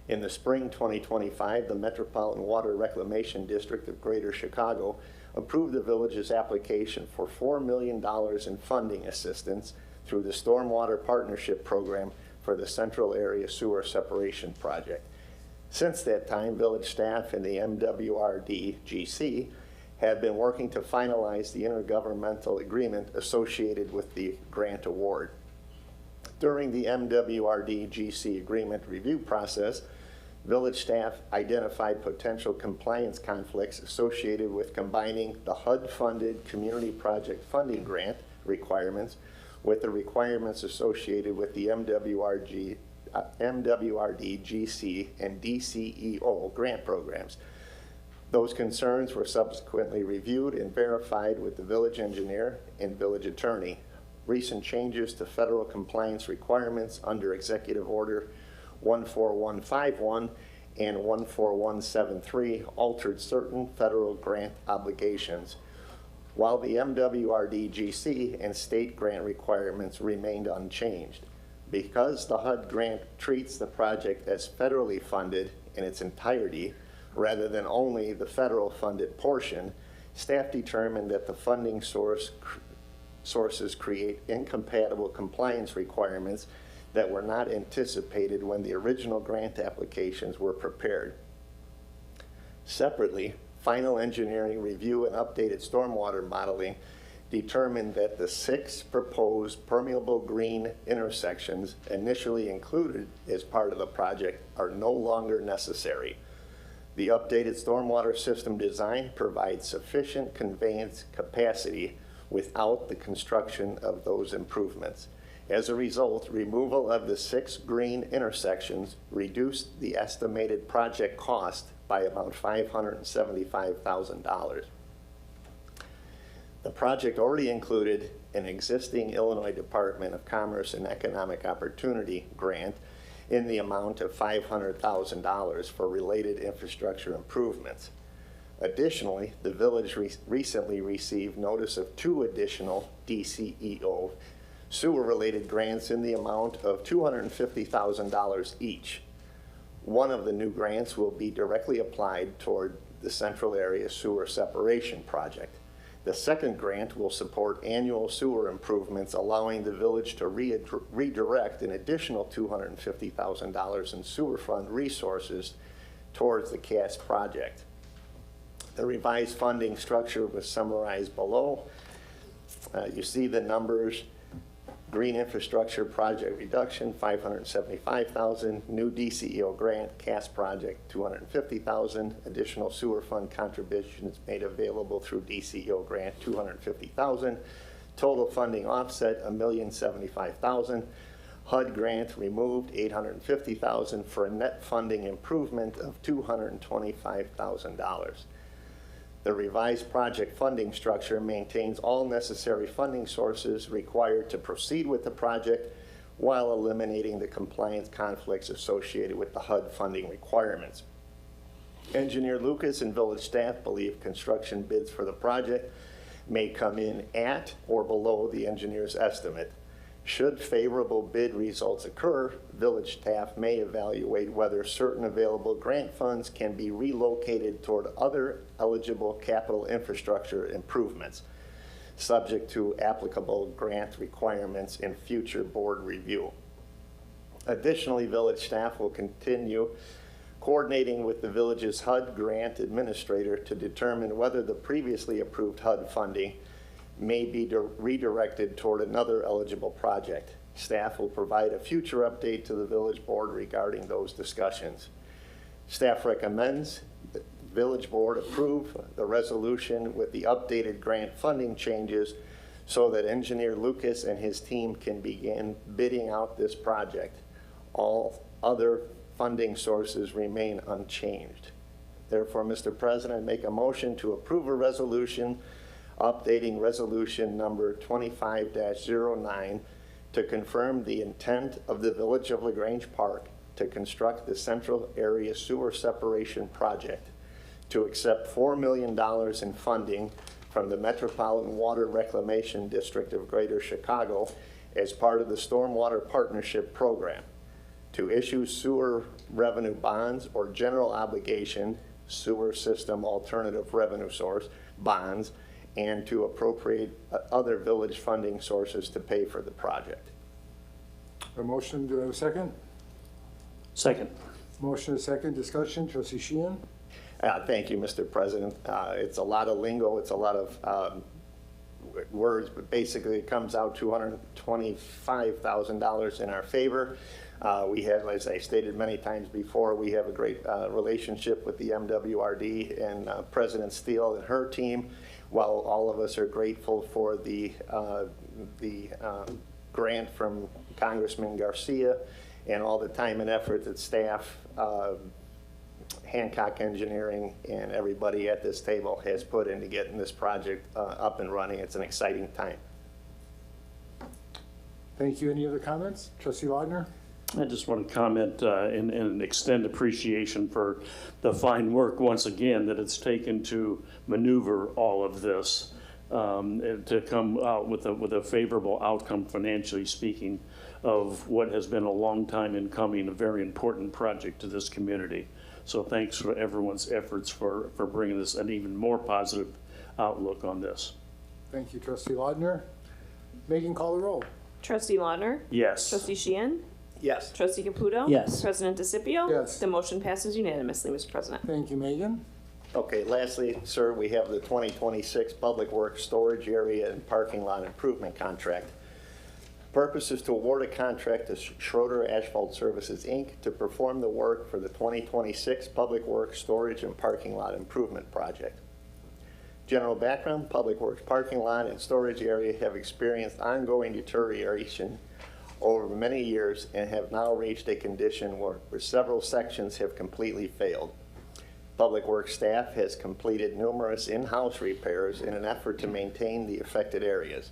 In the spring 2025, the Metropolitan Water Reclamation District of Greater Chicago approved the village's application for $4 million in funding assistance through the Stormwater Partnership Program for the Central Area Sewer Separation Project. Since that time, village staff and the MWRD-GC have been working to finalize the intergovernmental agreement associated with the grant award. During the MWRD-GC agreement review process, village staff identified potential compliance conflicts associated with combining the HUD-funded community project funding grant requirements with the requirements associated with the MWRD, GC, and DCEO grant programs. Those concerns were subsequently reviewed and verified with the village engineer and village attorney. Recent changes to federal compliance requirements under Executive Order 14151 and 14173 altered certain federal grant obligations, while the MWRD GC and state grant requirements remained unchanged. Because the HUD grant treats the project as federally funded in its entirety, rather than only the federal funded portion, staff determined that the funding sources create incompatible compliance requirements that were not anticipated when the original grant applications were prepared. Separately, final engineering review and updated stormwater modeling determined that the 6 proposed permeable green intersections initially included as part of the project are no longer necessary. The updated stormwater system design provides sufficient conveyance capacity without the construction of those improvements. As a result, removal of the 6 green intersections reduced the estimated project cost by about $575,000. The project already included an existing Illinois Department of Commerce and Economic Opportunity grant in the amount of $500,000 for related infrastructure improvements. Additionally, the village recently received notice of 2 additional DCEO sewer-related grants in the amount of $250,000 each. One of the new grants will be directly applied toward the Central Area Sewer Separation Project. The second grant will support annual sewer improvements, allowing the village to redirect an additional $250,000 in sewer fund resources towards the CAS project. The revised funding structure was summarized below. You see the numbers. Green infrastructure project reduction, $575,000. New DCEO grant, CAS project, $250,000. Additional sewer fund contributions made available through DCEO grant, $250,000. Total funding offset, $1,075,000. HUD grant removed, $850,000 for a net funding improvement of $225,000. The revised project funding structure maintains all necessary funding sources required to proceed with the project while eliminating the compliance conflicts associated with the HUD funding requirements. Engineer Lucas and village staff believe construction bids for the project may come in at or below the engineer's estimate. Should favorable bid results occur, village staff may evaluate whether certain available grant funds can be relocated toward other eligible capital infrastructure improvements, subject to applicable grant requirements in future board review. Additionally, village staff will continue coordinating with the village's HUD grant administrator to determine whether the previously approved HUD funding may be redirected toward another eligible project. Staff will provide a future update to the village board regarding those discussions. Staff recommends the village board approve the resolution with the updated grant funding changes so that engineer Lucas and his team can begin bidding out this project. All other funding sources remain unchanged. Therefore, Mr. President, I make a motion to approve a resolution updating resolution number 25-09 to confirm the intent of the Village of LaGrange Park to construct the Central Area Sewer Separation Project, to accept $4 million in funding from the Metropolitan Water Reclamation District of Greater Chicago as part of the Stormwater Partnership Program, to issue sewer revenue bonds or general obligation sewer system alternative revenue source bonds, and to appropriate other village funding sources to pay for the project. A motion, do I have a second? Second. Motion is second. Discussion. Trustee Sheehan? Thank you, Mr. President. It's a lot of lingo, it's a lot of words, but basically it comes out to $125,000 in our favor. We have, as I stated many times before, we have a great relationship with the MWRD and President Steele and her team, while all of us are grateful for the grant from Congressman Garcia and all the time and effort that staff, Hancock Engineering, and everybody at this table has put into getting this project up and running. It's an exciting time. Thank you. Any other comments? Trustee Laudner? I just want to comment and extend appreciation for the fine work, once again, that it's taken to maneuver all of this and to come out with a favorable outcome, financially speaking, of what has been a long time in coming, a very important project to this community. So thanks for everyone's efforts for bringing this an even more positive outlook on this. Thank you, Trustee Laudner. Megan, call the roll. Trustee Laudner? Yes. Trustee Sheehan? Yes. Trustee Caputo? Yes. President DeCipio? Yes. The motion passes unanimously, Mr. President. Thank you, Megan. Okay, lastly, sir, we have the 2026 Public Works Storage Area and Parking Lot Improvement Contract. Purpose is to award a contract to Schroeder Asphalt Services, Inc. to perform the work for the 2026 Public Works Storage and Parking Lot Improvement Project. General background: Public Works parking lot and storage area have experienced ongoing deterioration over many years and have now reached a condition where several sections have completely failed. Public Works staff has completed numerous in-house repairs in an effort to maintain the affected areas.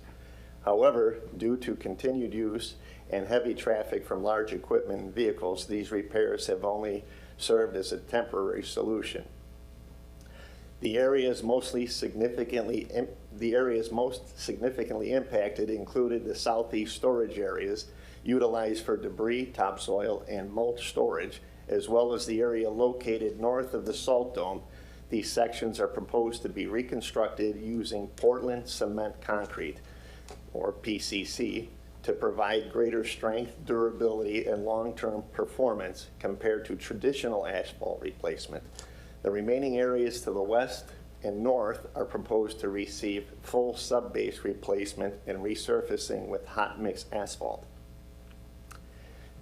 However, due to continued use and heavy traffic from large equipment and vehicles, these repairs have only served as a temporary solution. The areas most significantly impacted included the southeast storage areas utilized for debris, topsoil, and mulch storage, as well as the area located north of the salt dome. These sections are proposed to be reconstructed using Portland cement concrete, or PCC, to provide greater strength, durability, and long-term performance compared to traditional asphalt replacement. The remaining areas to the west and north are proposed to receive full sub-base replacement and resurfacing with hot mix asphalt.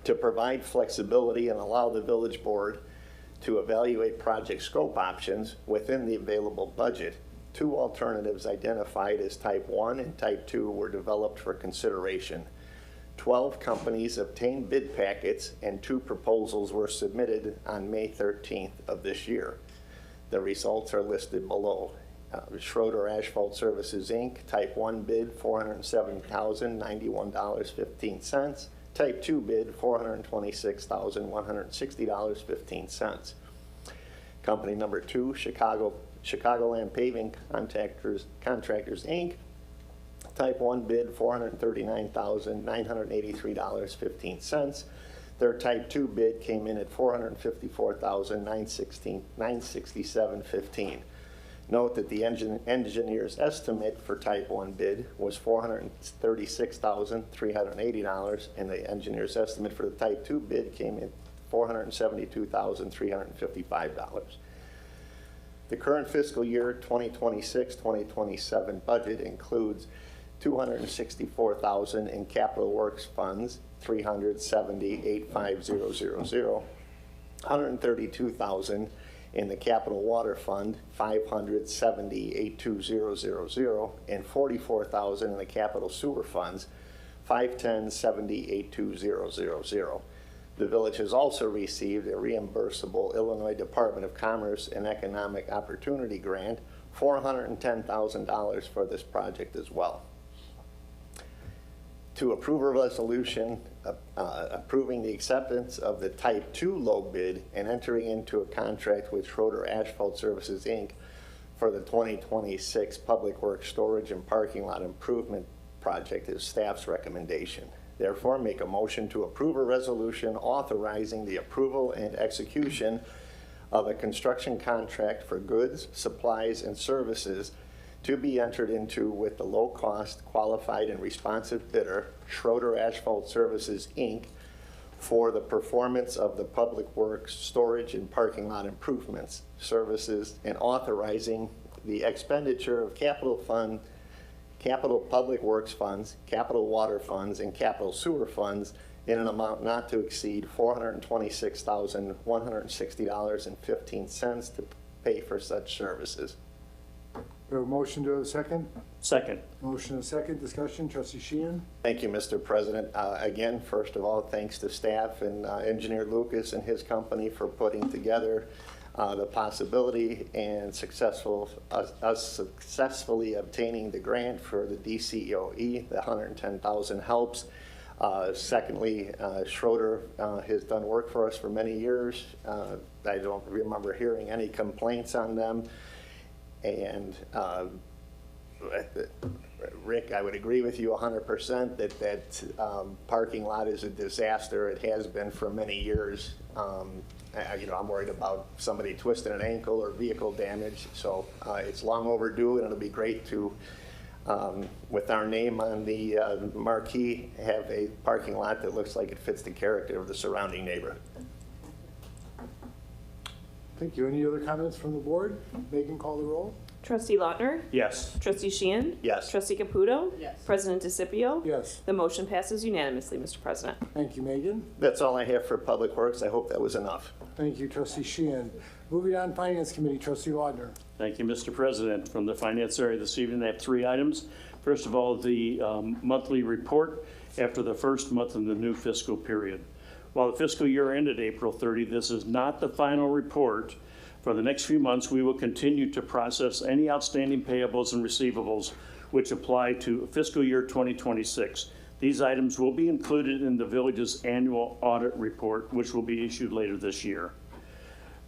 To provide flexibility and allow the village board to evaluate project scope options within the available budget, two alternatives identified as Type 1 and Type 2 were developed for consideration. 12 companies obtained bid packets and 2 proposals were submitted on May 13th of this year. The results are listed below. Schroeder Asphalt Services, Inc., Type 1 bid, $407,091.15. Type 2 bid, $426,160.15. Company number 2, Chicagoland Paving Contractors, Inc., Type 1 bid, $439,983.15. Their Type 2 bid came in at $454,967.15. Note that the engineer's estimate for Type 1 bid was $436,380, and the engineer's estimate for the Type 2 bid came in $472,355. The current fiscal year 2026-2027 budget includes $264,000 in capital works funds, $370,85000, $132,000 in the capital water fund, $570,82000, and $44,000 in the capital sewer funds, $510,7082000. The village has also received a reimbursable Illinois Department of Commerce and Economic Opportunity grant, $410,000 for this project as well. To approve a resolution approving the acceptance of the Type 2 low bid and entering into a contract with Schroeder Asphalt Services, Inc. for the 2026 Public Works Storage and Parking Lot Improvement Project is staff's recommendation. Therefore, make a motion to approve a resolution authorizing the approval and execution of a construction contract for goods, supplies, and services to be entered into with the low-cost, qualified, and responsive bidder, Schroeder Asphalt Services, Inc., for the performance of the public works, storage, and parking lot improvements, services, and authorizing the expenditure of capital public works funds, capital water funds, and capital sewer funds in an amount not to exceed $426,160.15 to pay for such services. We have a motion to a second. Second. Motion and a second. Discussion. Trustee Sheehan. Thank you, Mr. President. Again, first of all, thanks to staff and Engineer Lucas and his company for putting together the possibility and us successfully obtaining the grant for the DCEOE. The $110,000 helps. Secondly, Schroeder has done work for us for many years. I don't remember hearing any complaints on them. And Rick, I would agree with you 100% that parking lot is a disaster. It has been for many years. I'm worried about somebody twisting an ankle or vehicle damage. So it's long overdue, and it'll be great to, with our name on the marquee, have a parking lot that looks like it fits the character of the surrounding neighborhood. Thank you. Any other comments from the board? Megan, call the roll. Trustee Lautner? Yes. Trustee Sheehan? Yes. Trustee Caputo? Yes. President DeCipio? Yes. The motion passes unanimously, Mr. President. Thank you, Megan. That's all I have for Public Works. I hope that was enough. Thank you, Trustee Sheehan. Moving on, Finance Committee, Trustee Laudner. Thank you, Mr. President. From the finance area this evening, I have 3 items. First of all, the monthly report after the first month of the new fiscal period. While the fiscal year ended April 30, this is not the final report. For the next few months, we will continue to process any outstanding payables and receivables which apply to fiscal year 2026. These items will be included in the village's annual audit report, which will be issued later this year.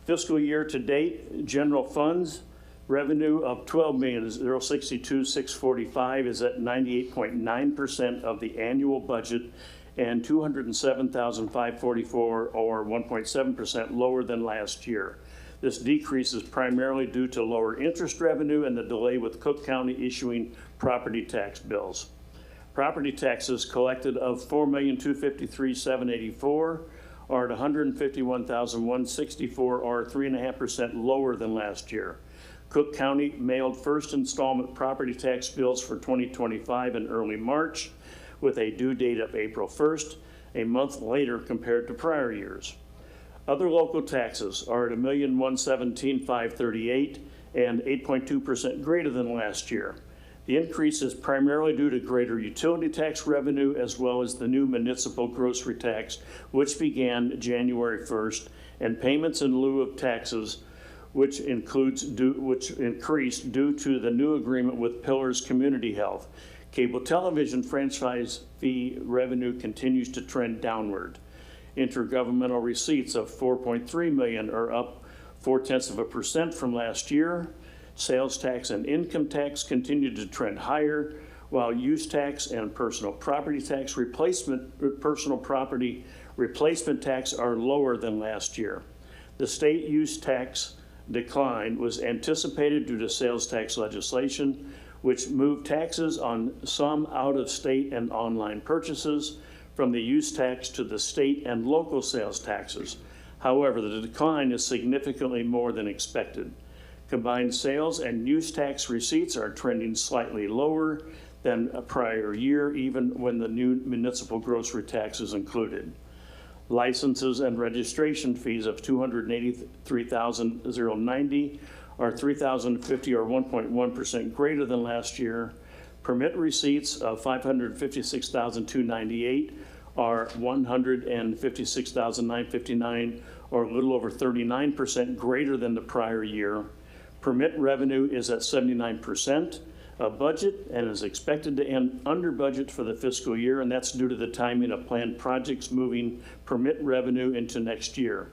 Fiscal year to date, general funds revenue of $12,062,645 is at 98.9% of the annual budget and $207,544 or 1.7% lower than last year. This decrease is primarily due to lower interest revenue and the delay with Cook County issuing property tax bills. Property taxes collected of $4,253,784 are at $151,164 or 3.5% lower than last year. Cook County mailed first installment property tax bills for 2025 in early March with a due date of April 1st, a month later compared to prior years. Other local taxes are at $1,117,538 and 8.2% greater than last year. The increase is primarily due to greater utility tax revenue as well as the new municipal grocery tax, which began January 1st, and payments in lieu of taxes, which increased due to the new agreement with Pillars Community Health. Cable television franchise fee revenue continues to trend downward. Intergovernmental receipts of $4.3 million are up 0.4% from last year. Sales tax and income tax continue to trend higher, while use tax and personal property replacement tax are lower than last year. The state use tax decline was anticipated due to sales tax legislation, which moved taxes on some out-of-state and online purchases from the use tax to the state and local sales taxes. However, the decline is significantly more than expected. Combined sales and use tax receipts are trending slightly lower than a prior year, even when the new municipal grocery tax is included. Licenses and registration fees of $283,090 are $3,050 or 1.1% greater than last year. Permit receipts of $556,298 are $156,959 or a little over 39% greater than the prior year. Permit revenue is at 79% of budget and is expected to end under budget for the fiscal year, and that's due to the timing of planned projects moving permit revenue into next year.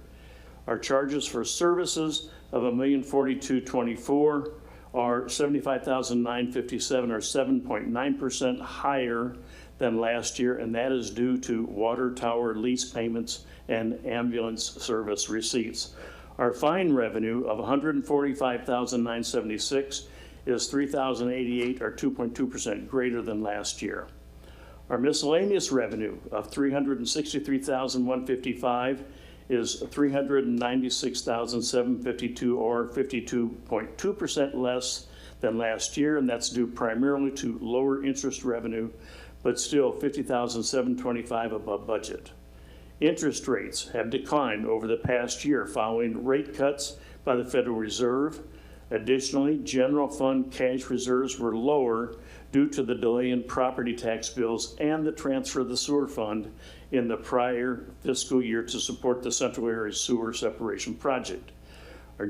Our charges for services of $1,042,024 are $75,957 or 7.9% higher than last year, and that is due to water tower lease payments and ambulance service receipts. Our fine revenue of $145,976 is $3,088 or 2.2% greater than last year. Our miscellaneous revenue of $363,155 is $396,752, or 52.2% less than last year, and that's due primarily to lower interest revenue, but still $50,725 above budget. Interest rates have declined over the past year following rate cuts by the Federal Reserve. Additionally, general fund cash reserves were lower due to the delay in property tax bills and the transfer of the sewer fund in the prior fiscal year to support the Central Area Sewer Separation Project. Our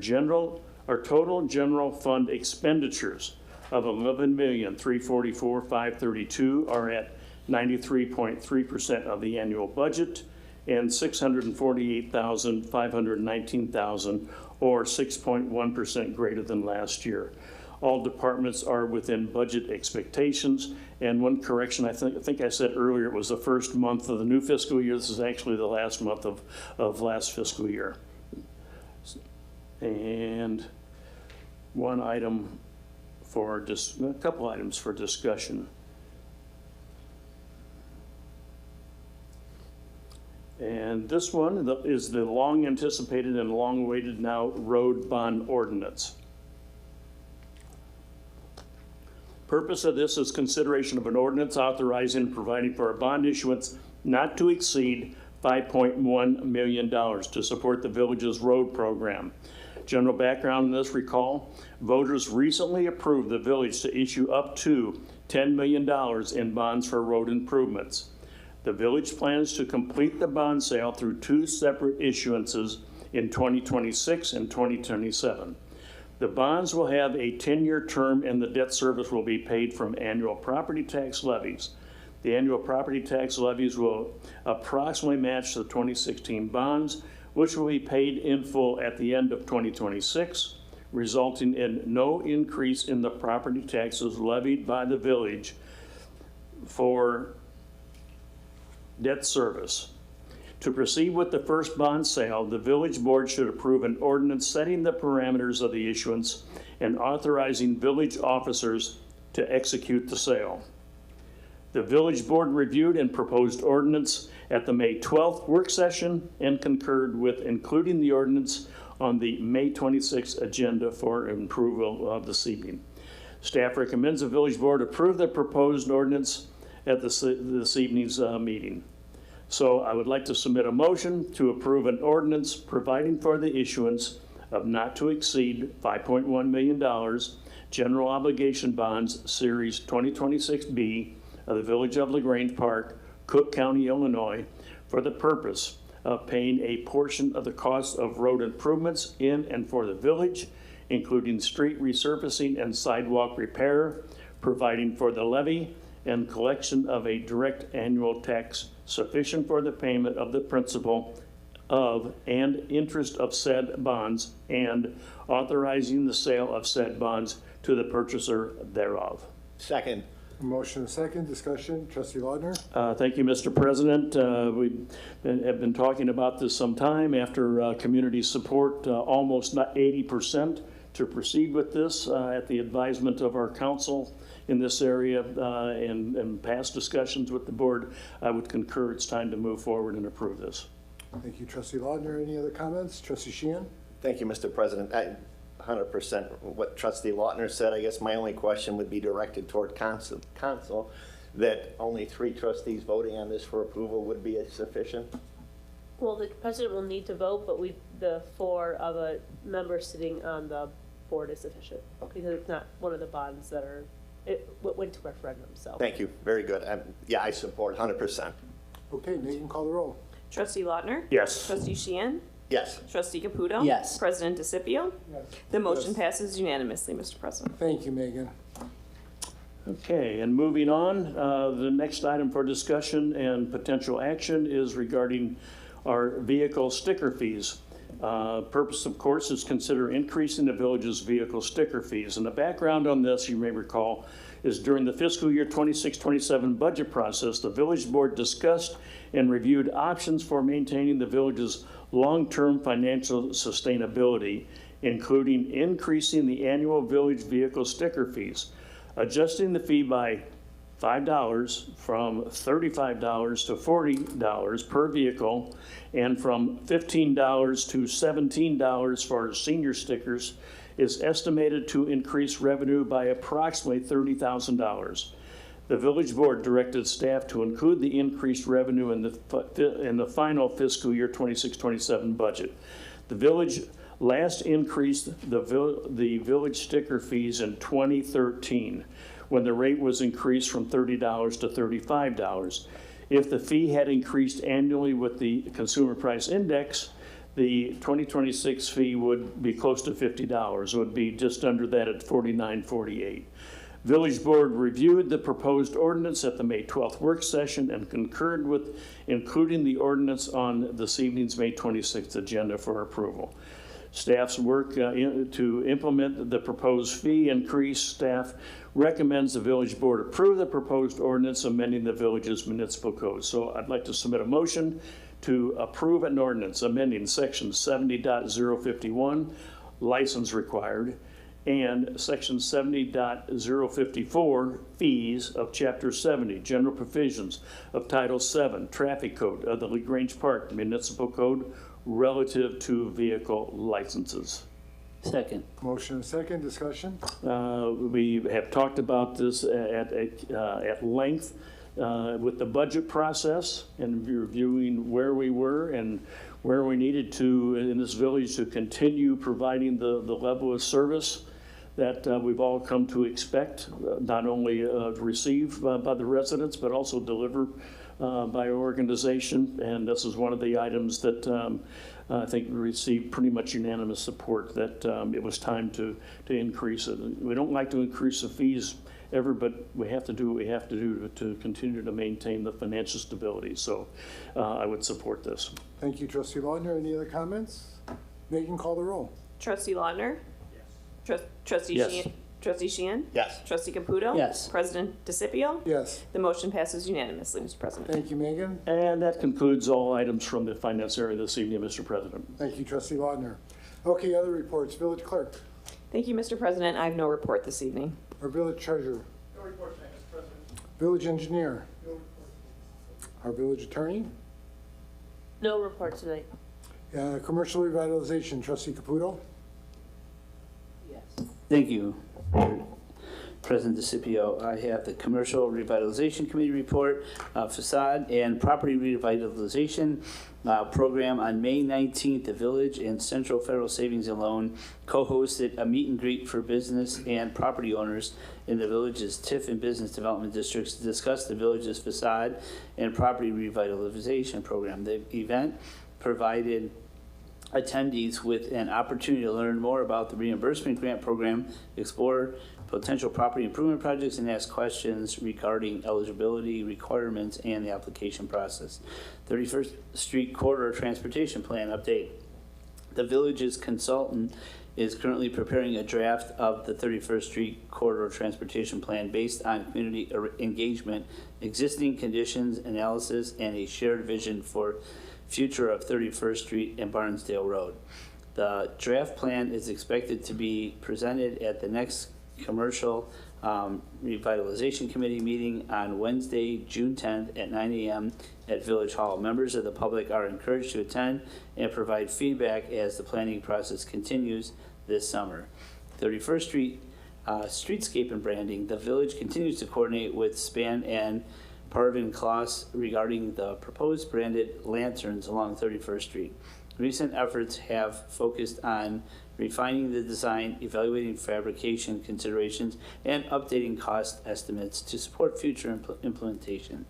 total general fund expenditures of $11,344,532 are at 93.3% of the annual budget, and $648,519,000, or 6.1% greater than last year. All departments are within budget expectations. And one correction, I think I said earlier, it was the first month of the new fiscal year. This is actually the last month of last fiscal year. And one item for a couple items for discussion. And this one is the long anticipated and long awaited now road bond ordinance. Purpose of this is consideration of an ordinance authorizing and providing for a bond issuance not to exceed $5.1 million to support the village's road program. General background on this: recall, voters recently approved the village to issue up to $10 million in bonds for road improvements. The village plans to complete the bond sale through two separate issuances in 2026 and 2027. The bonds will have a 10-year term, and the debt service will be paid from annual property tax levies. The annual property tax levies will approximately match the 2016 bonds, which will be paid in full at the end of 2026, resulting in no increase in the property taxes levied by the village for debt service. To proceed with the first bond sale, the village board should approve an ordinance setting the parameters of the issuance and authorizing village officers to execute the sale. The village board reviewed and proposed ordinance at the May 12th work session and concurred with including the ordinance on the May 26th agenda for approval of this evening. Staff recommends the village board approve the proposed ordinance at this evening's meeting. So I would like to submit a motion to approve an ordinance providing for the issuance of not to exceed $5.1 million general obligation bonds, Series 2026B of the Village of Grange Park, Cook County, Illinois, for the purpose of paying a portion of the cost of road improvements in and for the village, including street resurfacing and sidewalk repair, providing for the levy and collection of a direct annual tax sufficient for the payment of the principal of and interest of said bonds, and authorizing the sale of said bonds to the purchaser thereof. Second. A motion and a second. Discussion. Trustee Lautner? Thank you, Mr. President. We have been talking about this some time after community support, almost 80% to proceed with this at the advisement of our council in this area, and past discussions with the board. I would concur it's time to move forward and approve this. Thank you, Trustee Lautner. Any other comments? Trustee Sheehan? Thank you, Mr. President. 100% what Trustee Lautner said. I guess my only question would be directed toward council, that only 3 trustees voting on this for approval would be sufficient? Well, the president will need to vote, but the 4 of a member sitting on the board is sufficient, because it's not one of the bonds that went to referendum, so. Thank you. Very good. Yeah, I support 100%. Okay, Megan, call the roll. Trustee Lautner? Yes. Trustee Sheehan? Yes. Trustee Caputo? Yes. President DeCipio? Yes. The motion Yes. passes unanimously, Mr. President. Thank you, Megan. Okay, and moving on, the next item for discussion and potential action is regarding our vehicle sticker fees. Purpose, of course, is consider increasing the village's vehicle sticker fees. And the background on this, you may recall, is during the fiscal year 26-27 budget process, the village board discussed and reviewed options for maintaining the village's long-term financial sustainability, including increasing the annual village vehicle sticker fees, adjusting the fee by $5 from $35 to $40 per vehicle, and from $15 to $17 for senior stickers is estimated to increase revenue by approximately $30,000. The village board directed staff to include the increased revenue in the final fiscal year 26-27 budget. The village last increased the village sticker fees in 2013, when the rate was increased from $30 to $35. If the fee had increased annually with the consumer price index, the 2026 fee would be close to $50. It would be just under that at $49.48. Village Board reviewed the proposed ordinance at the May 12th work session and concurred with including the ordinance on this evening's May 26th agenda for approval. Staff's work to implement the proposed fee increase. Staff recommends the Village Board approve the proposed ordinance amending the village's municipal code. So I'd like to submit a motion to approve an ordinance amending section 70.051, license required, and section 70.054, fees of chapter 70, general provisions of title 7, traffic code of the Grange Park Municipal Code relative to vehicle licenses. Second. Motion and second, discussion? We have talked about this at length with the budget process and reviewing where we were and where we needed to in this village to continue providing the level of service that we've all come to expect, not only receive by the residents, but also deliver by our organization. And this is one of the items that I think received pretty much unanimous support, that it was time to increase it. We don't like to increase the fees ever, but we have to do what we have to do to continue to maintain the financial stability. So I would support this. Thank you, Trustee Lautner. Any other comments? Megan, call the roll. Trustee Lautner? Yes. Trustee Yes. Sheehan? Trustee Sheehan? Yes. Trustee Caputo? Yes. President DeCipio? Yes. The motion passes unanimously, Mr. President. Thank you, Megan. And that concludes all items from the finance area this evening, Mr. President. Thank you, Trustee Lautner. Okay, other reports. Village Clerk, Thank you, Mr. President. I have no report this evening. our Village Treasurer. No report, Mr. President. Village Engineer. No report. Our Village Attorney. No report tonight. Commercial Revitalization, Trustee Caputo. Thank you, President DeCipio. I have the Commercial Revitalization Committee report, facade and property revitalization program. On May 19th, the Village and Central Federal Savings and Loan co-hosted a meet and greet for business and property owners in the village's TIF and business development districts to discuss the village's facade and property revitalization program. The event provided attendees with an opportunity to learn more about the reimbursement grant program, explore potential property improvement projects, and ask questions regarding eligibility requirements and the application process. 31st Street Corridor Transportation Plan update. The village's consultant is currently preparing a draft of the 31st Street Corridor Transportation Plan based on community engagement, existing conditions analysis, and a shared vision for future of 31st Street and Barnesdale Road. The draft plan is expected to be presented at the next Commercial Revitalization Committee meeting on Wednesday, June 10th at 9 a.m. at Village Hall. Members of the public are encouraged to attend and provide feedback as the planning process continues this summer. 31st Street streetscape and branding. The village continues to coordinate with Span and Parvin Kloss regarding the proposed branded lanterns along 31st Street. Recent efforts have focused on refining the design, evaluating fabrication considerations, and updating cost estimates to support future implementation.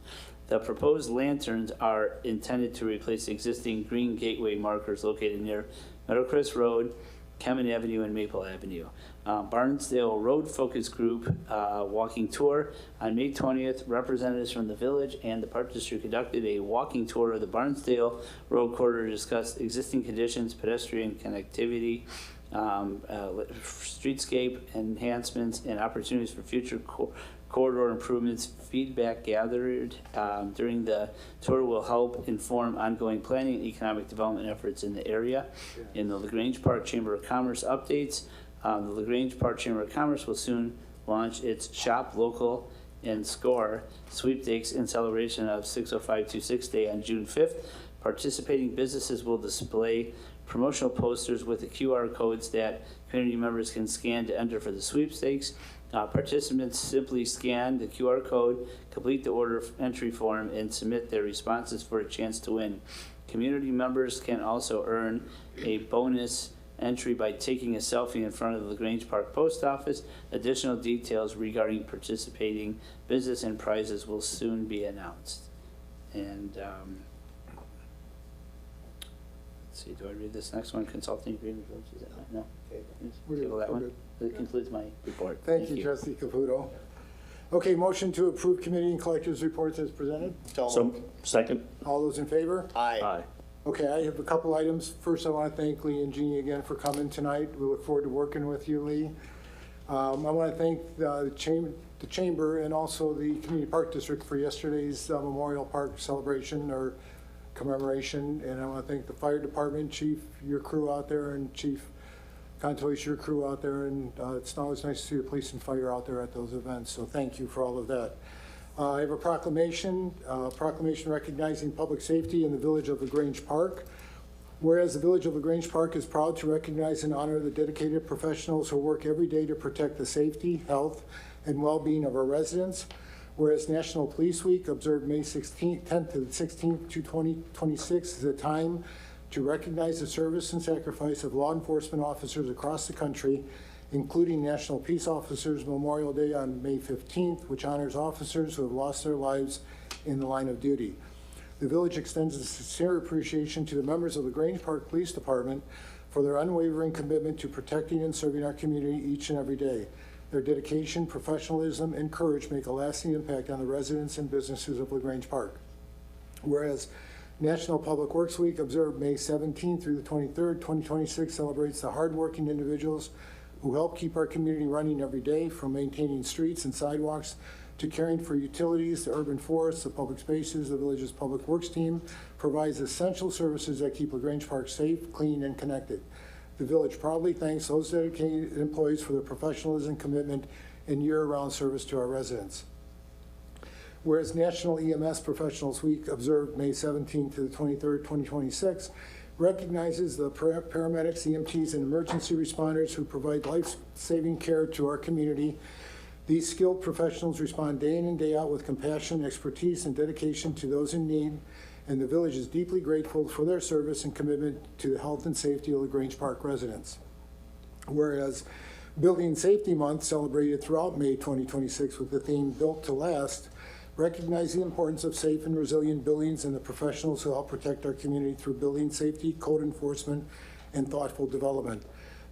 The proposed lanterns are intended to replace existing green gateway markers located near Meadowcrest Road, Kemen Avenue, and Maple Avenue. Barnesdale Road Focus Group walking tour. On May 20th, representatives from the village and the Park District conducted a walking tour of the Barnesdale Road corridor to discuss existing conditions, pedestrian connectivity, streetscape enhancements, and opportunities for future corridor improvements. Feedback gathered during the tour will help inform ongoing planning and economic development efforts in the area. In the LaGrange Park Chamber of Commerce updates, the LaGrange Park Chamber of Commerce will soon launch its Shop Local and SCORE sweepstakes in celebration of 60526 Day on June 5th. Participating businesses will display promotional posters with the QR codes that community members can scan to enter for the sweepstakes. Participants simply scan the QR code, complete the order entry form, and submit their responses for a chance to win. Community members can also earn a bonus entry by taking a selfie in front of the Grange Park Post Office. Additional details regarding participating business and prizes will soon be announced. And let's see, do I read this next one? Consulting agreement, is that right? No? Okay. Table that one. That concludes my report. Thank you, Trustee Caputo. Okay, motion to approve committee and collectors' reports as presented. So, second? All those in favor? Aye. Okay, I have a couple items. First, I want to thank Lee and Jeannie again for coming tonight. We look forward to working with you, Lee. I want to thank the Chamber and also the Community Park District for yesterday's Memorial Park celebration or commemoration. And I want to thank the Fire Department, Chief, your crew out there, and Chief Contois, your crew out there. And it's always nice to see the police and fire out there at those events. So thank you for all of that. I have a proclamation recognizing public safety in the village of LaGrange Park. Whereas the village of LaGrange Park is proud to recognize and honor the dedicated professionals who work every day to protect the safety, health, and well-being of our residents. Whereas National Police Week, observed May 10th to the 16th, 2026, is a time to recognize the service and sacrifice of law enforcement officers across the country, including National Peace Officers Memorial Day on May 15th, which honors officers who have lost their lives in the line of duty. The village extends a sincere appreciation to the members of the Grange Park Police Department for their unwavering commitment to protecting and serving our community each and every day. Their dedication, professionalism, and courage make a lasting impact on the residents and businesses of LaGrange Park. Whereas National Public Works Week, observed May 17th through the 23rd, 2026, celebrates the hardworking individuals who help keep our community running every day, from maintaining streets and sidewalks to caring for utilities, the urban forests, the public spaces. The village's public works team provides essential services that keep LaGrange Park safe, clean, and connected. The village proudly thanks those dedicated employees for their professionalism, commitment, and year-round service to our residents. Whereas National EMS Professionals Week, observed May 17th to the 23rd, 2026, recognizes the paramedics, EMTs, and emergency responders who provide life-saving care to our community. These skilled professionals respond day in and day out with compassion, expertise, and dedication to those in need, and the village is deeply grateful for their service and commitment to the health and safety of LaGrange Park residents. Whereas Building Safety Month, celebrated throughout May 2026 with the theme Built to Last, recognize the importance of safe and resilient buildings and the professionals who help protect our community through building safety, code enforcement, and thoughtful development.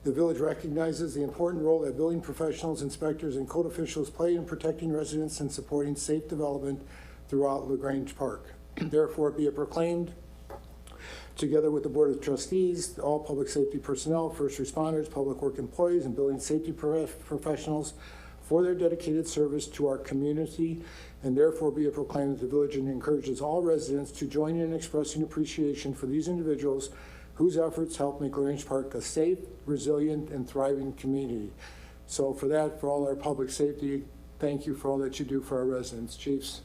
The village recognizes the important role that building professionals, inspectors, and code officials play in protecting residents and supporting safe development throughout LaGrange Park. Therefore, be it proclaimed, together with the Board of Trustees, all public safety personnel, first responders, public work employees, and building safety professionals for their dedicated service to our community, and therefore be it proclaimed that the village encourages all residents to join in expressing appreciation for these individuals whose efforts help make LaGrange Park a safe, resilient, and thriving community. So for that, for all our public safety, thank you for all that you do for our residents. Chiefs.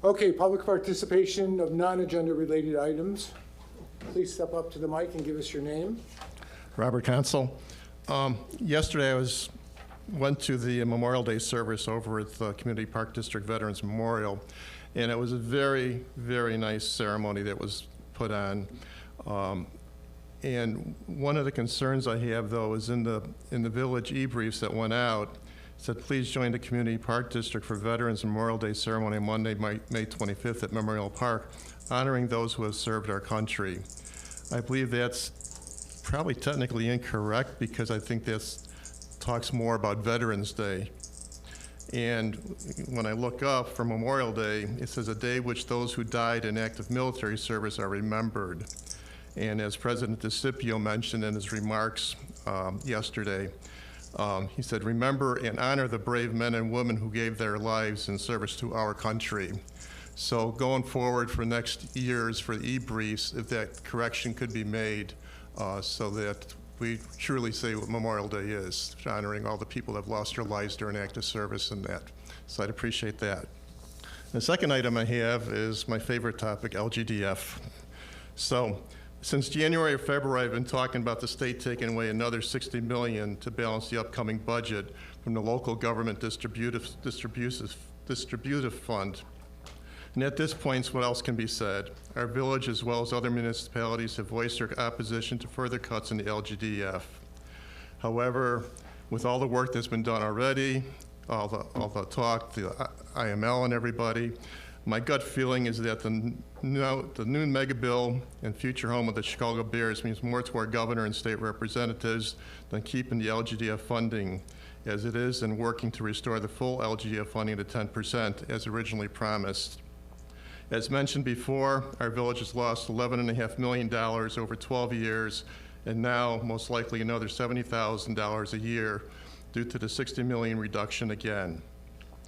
Okay, public participation of non-agenda related items. Please step up to the mic and give us your name. Robert Consul. Yesterday I went to the Memorial Day service over at the Community Park District Veterans Memorial, and it was a very, very nice ceremony that was put on. And one of the concerns I have, though, is in the village e-briefs that went out, it said, please join the Community Park District for Veterans Memorial Day ceremony on Monday, May 25th at Memorial Park, honoring those who have served our country. I believe that's probably technically incorrect, because I think this talks more about Veterans Day. And when I look up for Memorial Day, it says a day which those who died in active military service are remembered. And as President DeCipio mentioned in his remarks yesterday, he said, remember and honor the brave men and women who gave their lives in service to our country. So going forward for next years for the e-briefs, if that correction could be made so that we truly say what Memorial Day is, honoring all the people that have lost their lives during active service and that. So I'd appreciate that. The second item I have is my favorite topic, LGDF. So since January or February, I've been talking about the state taking away another $60 million to balance the upcoming budget from the local government distributive fund. And at this point, what else can be said? Our village, as well as other municipalities, have voiced their opposition to further cuts in the LGDF. However, with all the work that's been done already, all the talk, the IML and everybody, my gut feeling is that the new mega bill and future home of the Chicago Bears means more to our governor and state representatives than keeping the LGDF funding as it is and working to restore the full LGDF funding to 10% as originally promised. As mentioned before, our village has lost $11.5 million over 12 years, and now most likely another $70,000 a year due to the $60 million reduction again.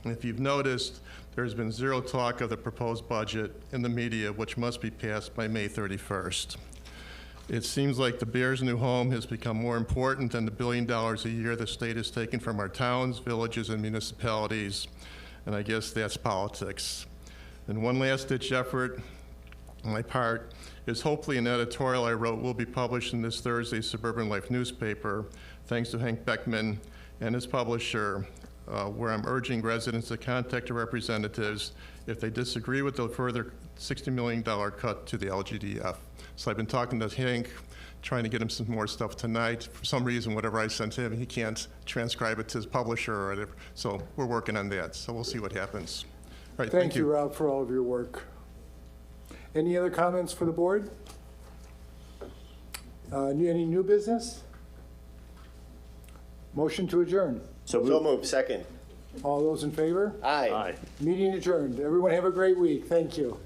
And if you've noticed, there's been zero talk of the proposed budget in the media, which must be passed by May 31st. It seems like the Bears' new home has become more important than the $1 billion a year the state has taken from our towns, villages, and municipalities, and I guess that's politics. And one last-ditch effort on my part is hopefully an editorial I wrote will be published in this Thursday's Suburban Life newspaper, thanks to Hank Beckman and his publisher, where I'm urging residents to contact their representatives if they disagree with the further $60 million cut to the LGDF. So I've been talking to Hank, trying to get him some more stuff tonight. For some reason, whatever I sent him, he can't transcribe it to his publisher or whatever. So we're working on that. So we'll see what happens. All right, Thank you, Rob, for all of your work. Any other comments for the board? Any new business? Motion to adjourn. So moved. Second. All those in favor? Aye. Aye. Meeting adjourned. Everyone have a great week. Thank you.